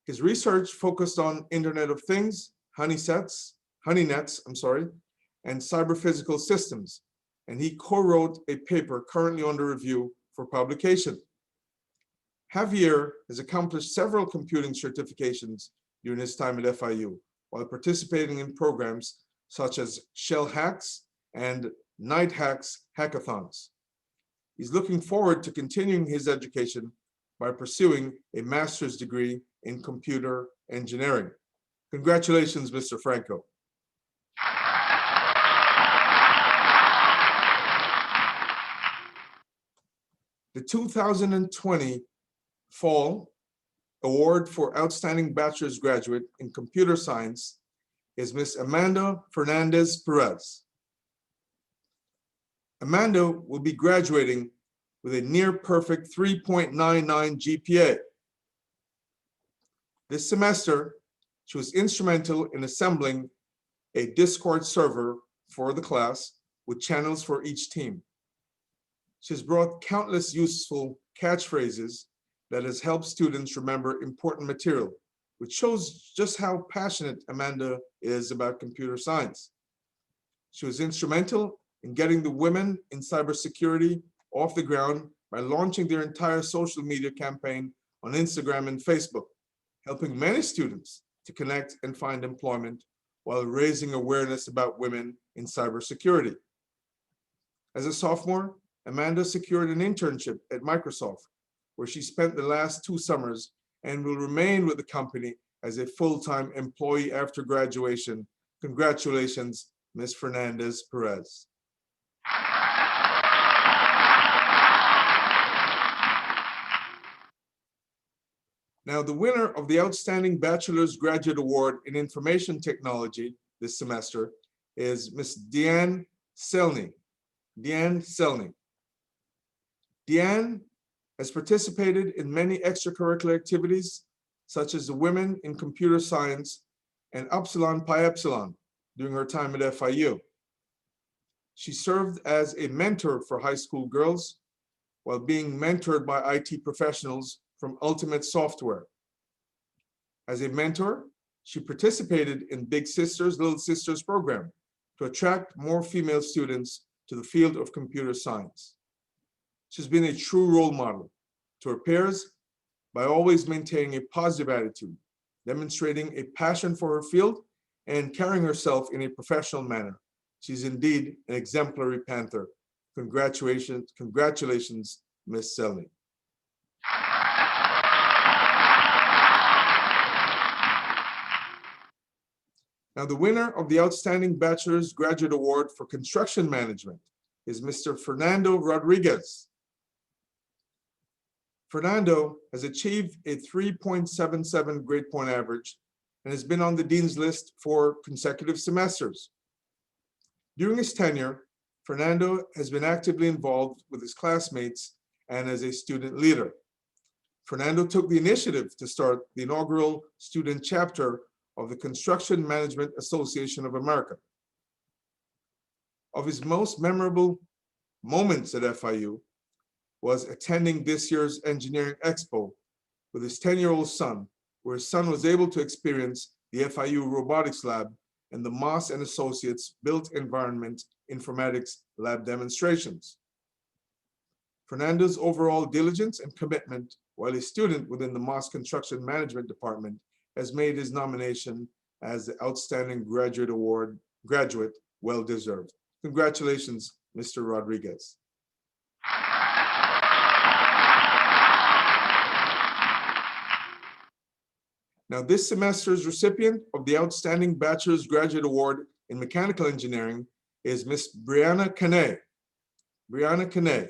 His research focused on Internet of Things, HoneyNets, and cyber physical systems, and he co-wrote a paper currently under review for publication. Javier has accomplished several computing certifications during his time at FIU, while participating in programs such as Shell Hacks and Night Hacks hackathons. He's looking forward to continuing his education by pursuing a master's degree in computer engineering. Congratulations, Mr. Franco. The 2020 Fall Award for Outstanding Bachelor's Graduate in Computer Science is Ms. Amanda Fernandez Perez. Amanda will be graduating with a near perfect 3.99 GPA. This semester, she was instrumental in assembling a Discord server for the class with channels for each team. She's brought countless useful catchphrases that has helped students remember important material, which shows just how passionate Amanda is about computer science. She was instrumental in getting the women in cybersecurity off the ground by launching their entire social media campaign on Instagram and Facebook, helping many students to connect and find employment while raising awareness about women in cybersecurity. As a sophomore, Amanda secured an internship at Microsoft, where she spent the last 2 summers and will remain with the company as a full-time employee after graduation. Congratulations, Ms. Fernandez Perez. Now, the winner of the Outstanding Bachelor's Graduate Award in Information Technology this semester is Ms. Deanne Selny. Deanne Selny. Deanne has participated in many extracurricular activities, such as the Women in Computer Science and Upsilon Pi Epsilon during her time at FIU. She served as a mentor for high school girls while being mentored by IT professionals from Ultimate Software. As a mentor, she participated in Big Sisters, Little Sisters program to attract more female students to the field of computer science. She's been a true role model to her peers by always maintaining a positive attitude, demonstrating a passion for her field and carrying herself in a professional manner. She's indeed an exemplary Panther. Congratulations, Ms. Selny. Now, the winner of the Outstanding Bachelor's Graduate Award for Construction Management is Mr. Fernando Rodriguez. Fernando has achieved a 3.77 grade point average and has been on the Dean's List for consecutive semesters. During his tenure, Fernando has been actively involved with his classmates and as a student leader. Fernando took the initiative to start the inaugural student chapter of the Construction Management Association of America. Of his most memorable moments at FIU was attending this year's Engineering Expo with his 10-year-old son, where his son was able to experience the FIU Robotics Lab and the Moss and Associates Built Environment Informatics Lab demonstrations. Fernando's overall diligence and commitment while a student within the Moss Construction Management Department has made his nomination as the Outstanding Graduate Award graduate well-deserved. Congratulations, Mr. Rodriguez. Now, this semester's recipient of the Outstanding Bachelor's Graduate Award in Mechanical Engineering is Ms. Brianna Canay. Brianna Canay.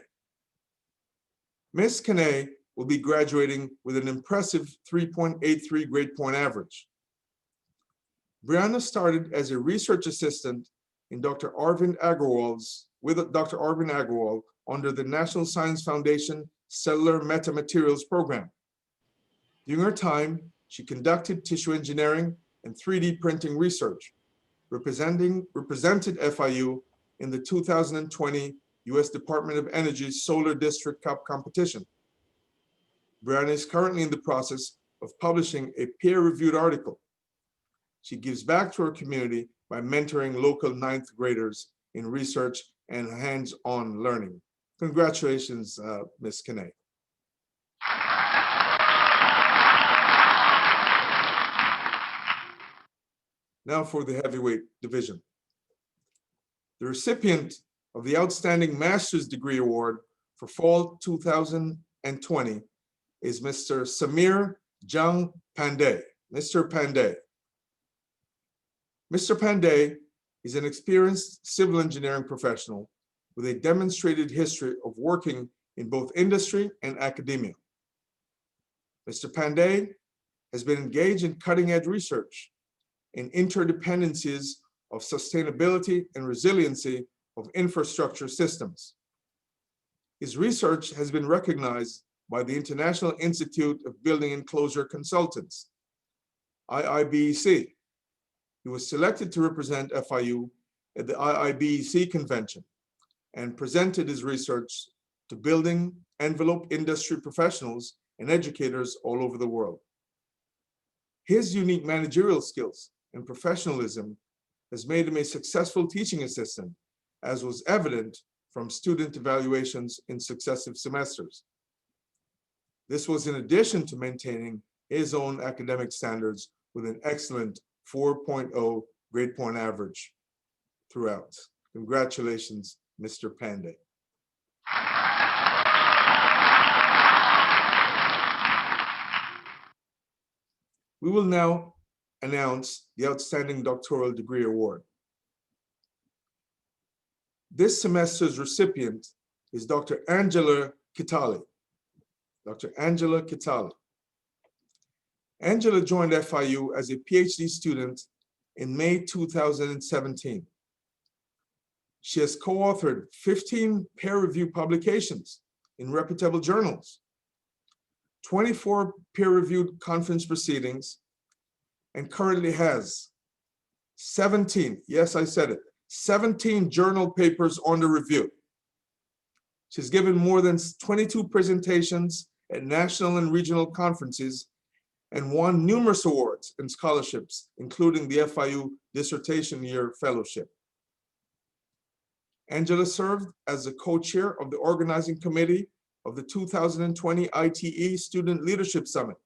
Ms. Canay will be graduating with an impressive 3.83 grade point average. Brianna started as a research assistant in with Dr. Arvind Agarwal under the National Science Foundation Cellular Metamaterials Program. During her time, she conducted tissue engineering and 3D printing research, represented FIU in the 2020 U.S. Department of Energy Solar District Cup competition. Brianna is currently in the process of publishing a peer-reviewed article. She gives back to her community by mentoring local 9th graders in research and hands-on learning. Congratulations, Ms. Canay. Now for the heavyweight division. The recipient of the Outstanding Master's Degree Award for Fall 2020 is Mr. Samir Jung Pandey. Mr. Pandey. Mr. Pandey is an experienced civil engineering professional with a demonstrated history of working in both industry and academia. Mr. Pandey has been engaged in cutting-edge research in interdependencies of sustainability and resiliency of infrastructure systems. His research has been recognized by the International Institute of Building Enclosure Consultants, IIBEC. He was selected to represent FIU at the IIBEC convention and presented his research to building envelope industry professionals and educators all over the world. His unique managerial skills and professionalism has made him a successful teaching assistant, as was evident from student evaluations in successive semesters. This was in addition to maintaining his own academic standards with an excellent 4.0 grade point average throughout. Congratulations, Mr. Pandey. We will now announce the Outstanding Doctoral Degree Award. This semester's recipient is Dr. Angela Kitali. Dr. Angela Kitali. Angela joined FIU as a PhD student in May 2017. She has co-authored 15 peer-reviewed publications in reputable journals, 24 peer-reviewed conference proceedings, and currently has 17, yes, I said it, 17 journal papers under review. She's given more than 22 presentations at national and regional conferences and won numerous awards and scholarships, including the FIU Dissertation Year Fellowship. Angela served as the co-chair of the organizing committee of the 2020 ITE Student Leadership Summit.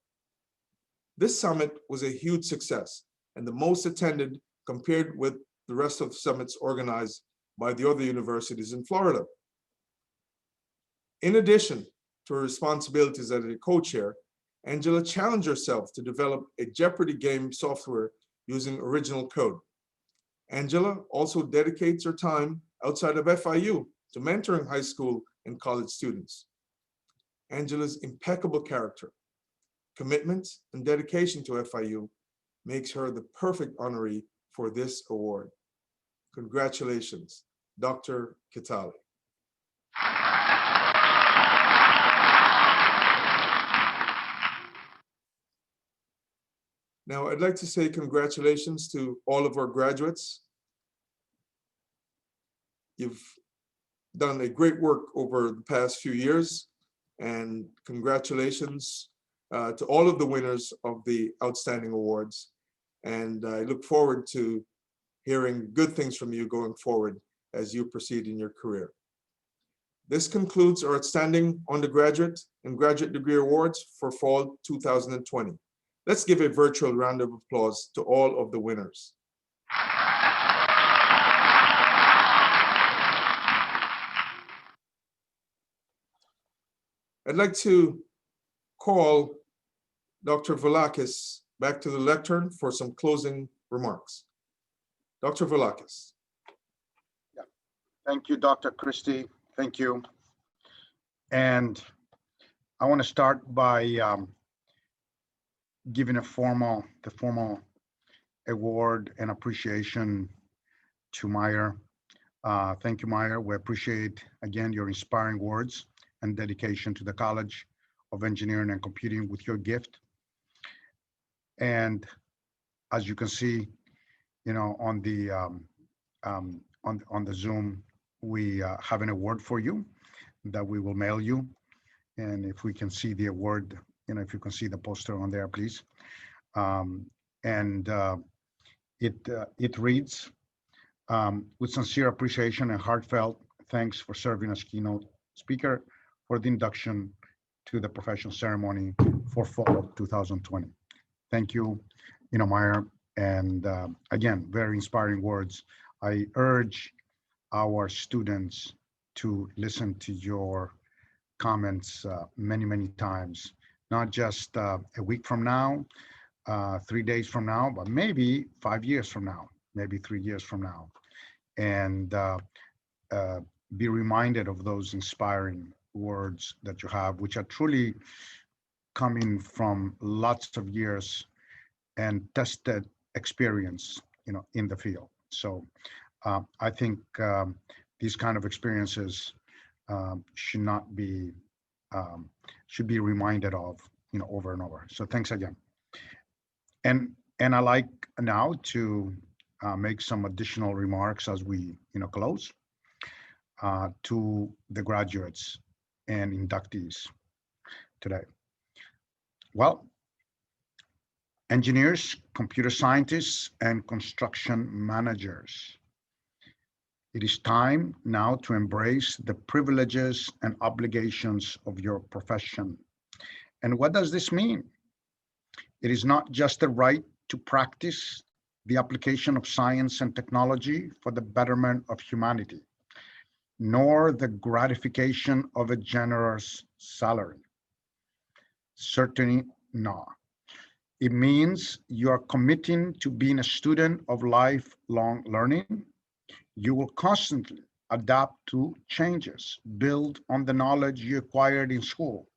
This summit was a huge success and the most attended compared with the rest of summits organized by the other universities in Florida. In addition to her responsibilities as a co-chair, Angela challenged herself to develop a Jeopardy game software using original code. Angela also dedicates her time outside of FIU to mentoring high school and college students. Angela's impeccable character, commitment, and dedication to FIU makes her the perfect honoree for this award. Congratulations, Dr. Kitale. Now, I'd like to say congratulations to all of our graduates. You've done a great work over the past few years, and congratulations to all of the winners of the outstanding awards. And I look forward to hearing good things from you going forward as you proceed in your career. This concludes our outstanding undergraduate and graduate degree awards for fall 2020. Let's give a virtual round of applause to all of the winners. I'd like to call Dr. Volakis back to the lectern for some closing remarks. Dr. Volakis. Yeah. Thank you, Dr. Christie. Thank you. And I want to start by giving the formal award and appreciation to Meyer. Thank you, Meyer. We appreciate, again, your inspiring words and dedication to the College of Engineering and Computing with your gift. And as you can see, you know, on the Zoom, we have an award for you that we will mail you. And if we can see the award, you know, if you can see the poster on there, please. It reads, with sincere appreciation and heartfelt thanks for serving as keynote speaker for the induction to the professional ceremony for fall of 2020. Thank you, Meyer. And again, very inspiring words. I urge our students to listen to your comments many, many times, not just a week from now, 3 days from now, but maybe 5 years from now, maybe 3 years from now. And be reminded of those inspiring words that you have, which are truly coming from lots of years and tested experience, in the field. So I think these kind of experiences should be reminded of, over and over. So thanks again. And I like now to make some additional remarks as we, close to the graduates and inductees today. Well, engineers, computer scientists, and construction managers, it is time now to embrace the privileges and obligations of your profession. And what does this mean? It is not just the right to practice the application of science and technology for the betterment of humanity, nor the gratification of a generous salary. Certainly not. It means you are committing to being a student of lifelong learning. You will constantly adapt to changes, build on the knowledge you acquired in school,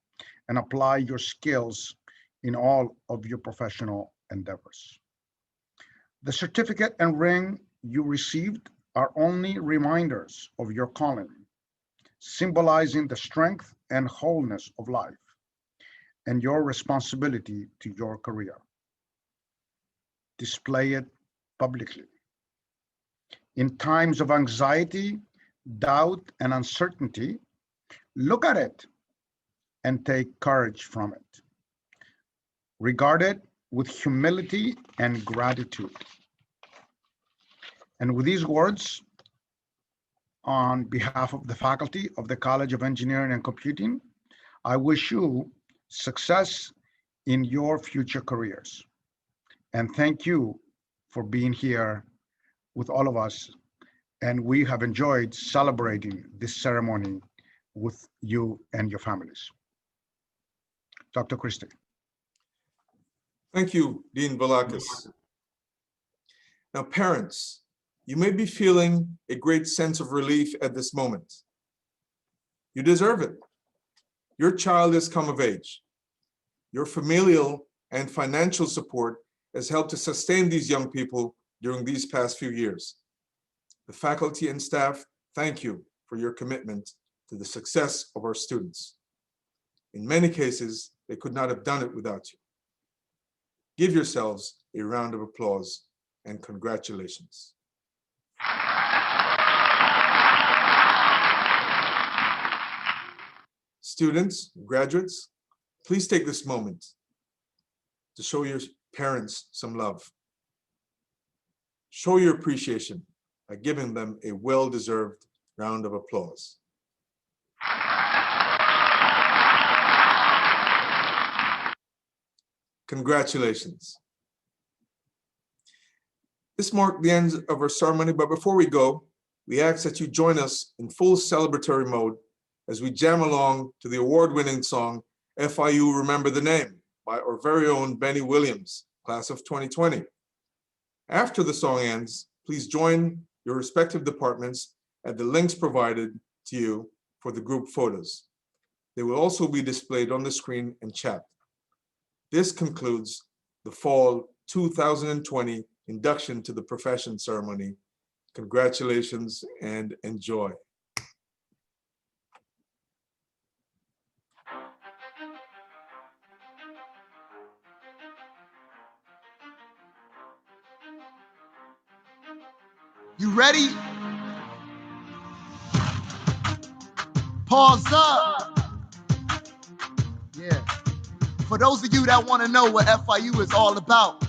and apply your skills in all of your professional endeavors. The certificate and ring you received are only reminders of your calling, symbolizing the strength and wholeness of life and your responsibility to your career. Display it publicly. In times of anxiety, doubt, and uncertainty, look at it and take courage from it. Regard it with humility and gratitude. And with these words, on behalf of the faculty of the College of Engineering and Computing, I wish you success in your future careers. And thank you for being here with all of us. And we have enjoyed celebrating this ceremony with you and your families. Dr. Christie. Thank you, Dean Velakis. Now, parents, you may be feeling a great sense of relief at this moment. You deserve it. Your child has come of age. Your familial and financial support has helped to sustain these young people during these past few years. The faculty and staff, thank you for your commitment to the success of our students. In many cases, they could not have done it without you. Give yourselves a round of applause and congratulations. Students, graduates, please take this moment to show your parents some love. Show your appreciation by giving them a well-deserved round of applause. Congratulations. This marked the end of our ceremony, but before we go, we ask that you join us in full celebratory mode as we jam along to the award-winning song, FIU Remember the Name, by our very own Benny Williams, class of 2020. After the song ends, please join your respective departments at the links provided to you for the group photos. They will also be displayed on the screen and chat. This concludes the Fall 2020 Induction to the Profession ceremony. Congratulations and enjoy. You ready? Pause up. Yeah. For those of you that want to know what FIU is all about,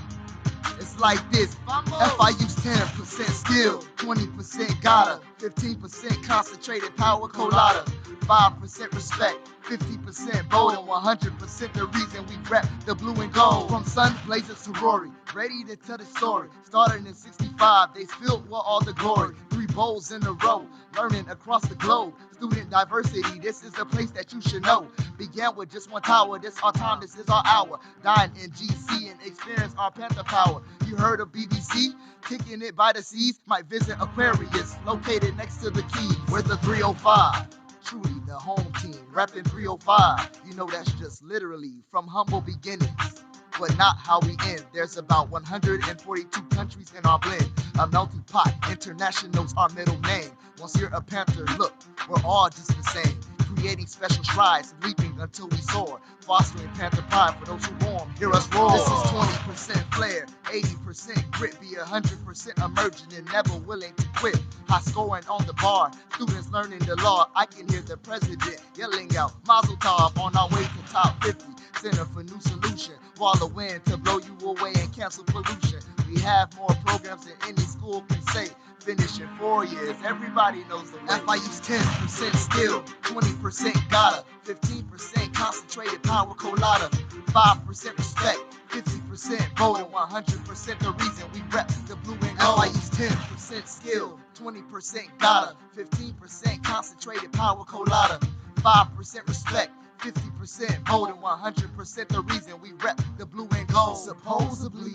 it's like this. FIU's 10% skill, 20% gotta, 15% concentrated power colada, 5% respect, 50% bold, and 100% the reason we rep the blue and gold. From Sun Blazers to Rory, ready to tell the story. Starting in 65, they filled with all the glory. 3 bowls in a row, learning across the globe. Student diversity, this is the place that you should know. Began with just one tower, this our time, this is our hour. Dying in GC and experience our Panther power. You heard of BBC? Kicking it by the seas, might visit Aquarius, located next to the Keys. We're the 305, truly the home team, repping 305. You know that's just literally from humble beginnings, but not how we end. There's about 142 countries in our blend. A melting pot, international's our middle name. Once you're a Panther, look, we're all just the same. Creating special strides, leaping until we soar. Fostering Panther pride for those who warm, hear us roar. This is 20% flair, 80% grit, be 100% emerging and never willing to quit. High scoring on the bar, students learning the law. I can hear the president yelling out, Mazel Tov, on our way to top 50. Center for New Solution, wall of wind to blow you away and cancel pollution. We have more programs than any school can say. Finish in 4 years, everybody knows the way. FIU's 10% skill, 20% gotta, 15% concentrated power colada, 5% respect, 50% bold, and 100% the reason we rep the blue and gold. FIU's 10% skill, 20% gotta, 15% concentrated power colada, 5% respect, 50% bold, and 100% the reason we rep the blue and gold. Supposedly,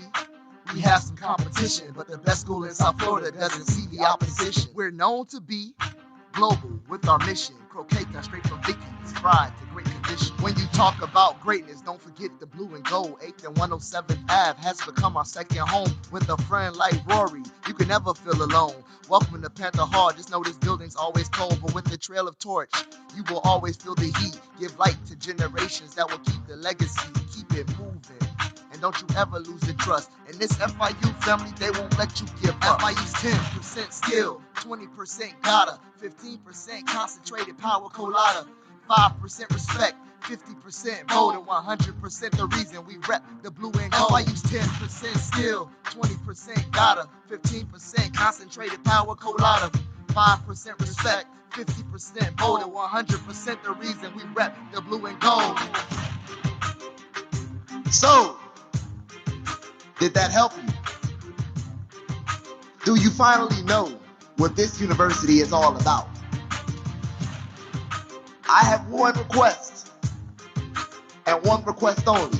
we have some competition, but the best school in South Florida doesn't see the opposition. We're known to be global with our mission. Croquet got straight from Vicky's, fried to great condition. When you talk about greatness, don't forget the blue and gold. 8th and 107th Ave has become our second home. With a friend like Rory, you can never feel alone. Welcome to Panther Hall, just know this building's always cold, but with the trail of torch, you will always feel the heat. Give light to generations that will keep the legacy, keep it moving. Don't you ever lose the trust. In this FIU family, they won't let you give up. FIU's 10% skill, 20% gotta, 15% concentrated power colada, 5% respect, 50% bold, and 100% the reason we rep the blue and gold. FIU's 10% skill, 20% gotta, 15% concentrated power colada, 5% respect, 50% bold, and 100% the reason we rep the blue and gold. So, did that help you? Do you finally know what this university is all about? I have one request, and one request only.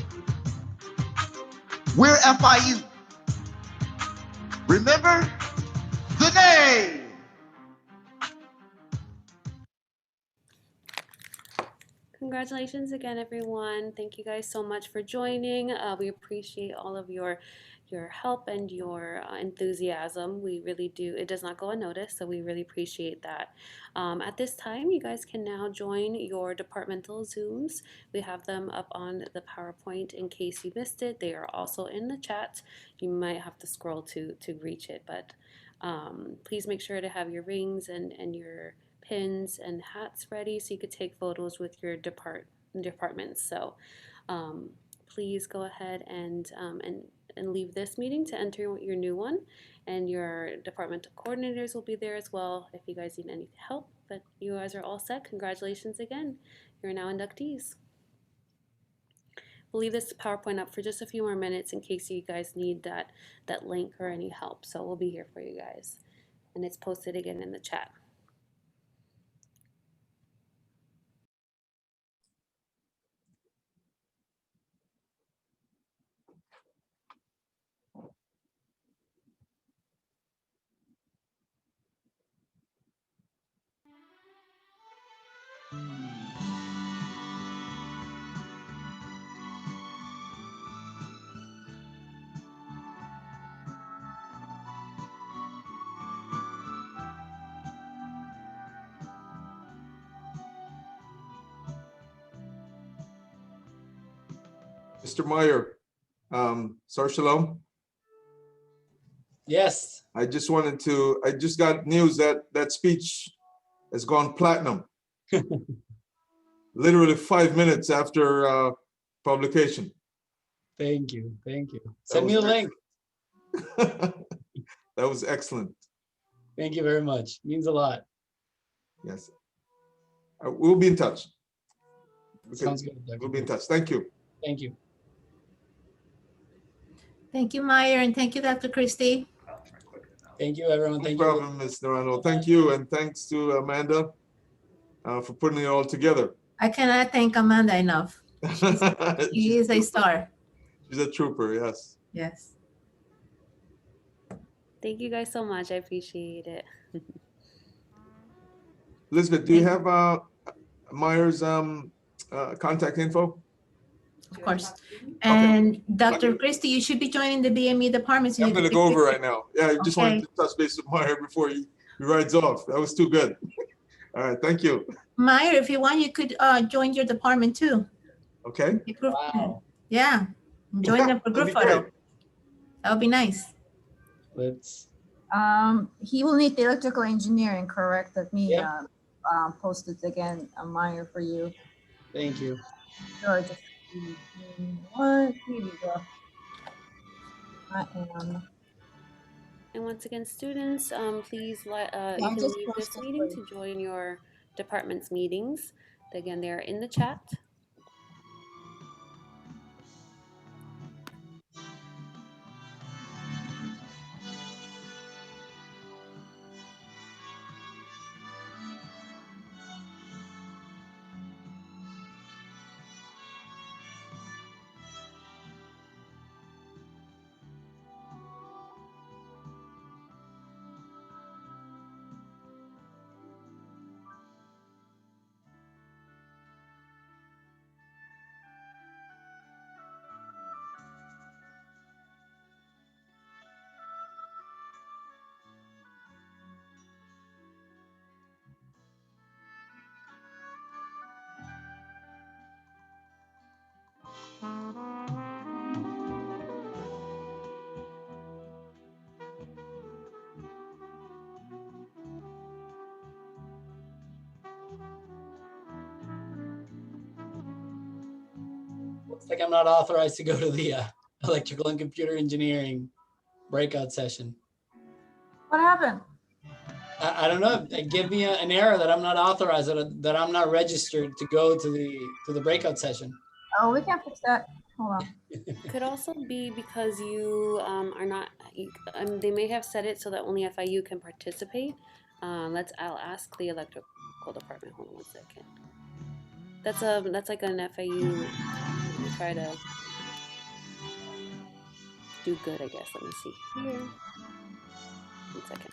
We're FIU. Remember the name. Congratulations again, everyone. Thank you guys so much for joining. We appreciate all of your help and your enthusiasm. We really do. It does not go unnoticed, so we really appreciate that. At this time, you guys can now join your departmental Zooms. We have them up on the PowerPoint in case you missed it. They are also in the chat. You might have to scroll to reach it, but please make sure to have your rings and your pins and hats ready so you could take photos with your departments. So please go ahead and leave this meeting to enter your new one, and your departmental coordinators will be there as well if you guys need any help. But you guys are all set. Congratulations again. You're now inductees. We'll leave this PowerPoint up for just a few more minutes in case you guys need that link or any help. So we'll be here for you guys. And it's posted again in the chat. Mr. Meyer, Sar Shalom. Yes. I just got news that that speech has gone platinum. Literally 5 minutes after publication. Thank you. Thank you. Send me a link. That was excellent. Thank you very much. Means a lot. Yes. We'll be in touch. Sounds good. We'll be in touch. Thank you. Thank you. Thank you, Meyer, and thank you, Dr. Christie. Thank you, everyone. Thank you. No problem, Ms. Narano. Thank you, and thanks to Amanda for putting it all together. I cannot thank Amanda enough. She is a star. She's a trooper, yes. Yes. Thank you guys so much. I appreciate it. Elizabeth, do you have Meyer's contact info? Of course. And Dr. Christie, you should be joining the BME department. So I'm going to go over right now. Yeah, I just wanted to touch base with Meyer before he rides off. That was too good. All right, thank you. Meyer, if you want, you could join your department too. Okay. Wow. Yeah. Join them for group photo. That would be nice. Let's. He will need the electrical engineering, correct? Let me post it again, Meyer, for you. Thank you. Sure, just give me one. Here we go. I am. And once again, students, please you can leave this meeting to join your department's meetings. Again, they're in the chat. Looks like I'm not authorized to go to the electrical and computer engineering breakout session. What happened? I don't know. They give me an error that I'm not authorized, that I'm not registered to go to the breakout session. Oh, we can fix that. Hold on. Could also be because you are not. They may have set it so that only FIU can participate. I'll ask the electrical department. Hold on one second. That's like an FIU. We try to do good, I guess. Let me see here. 1 second.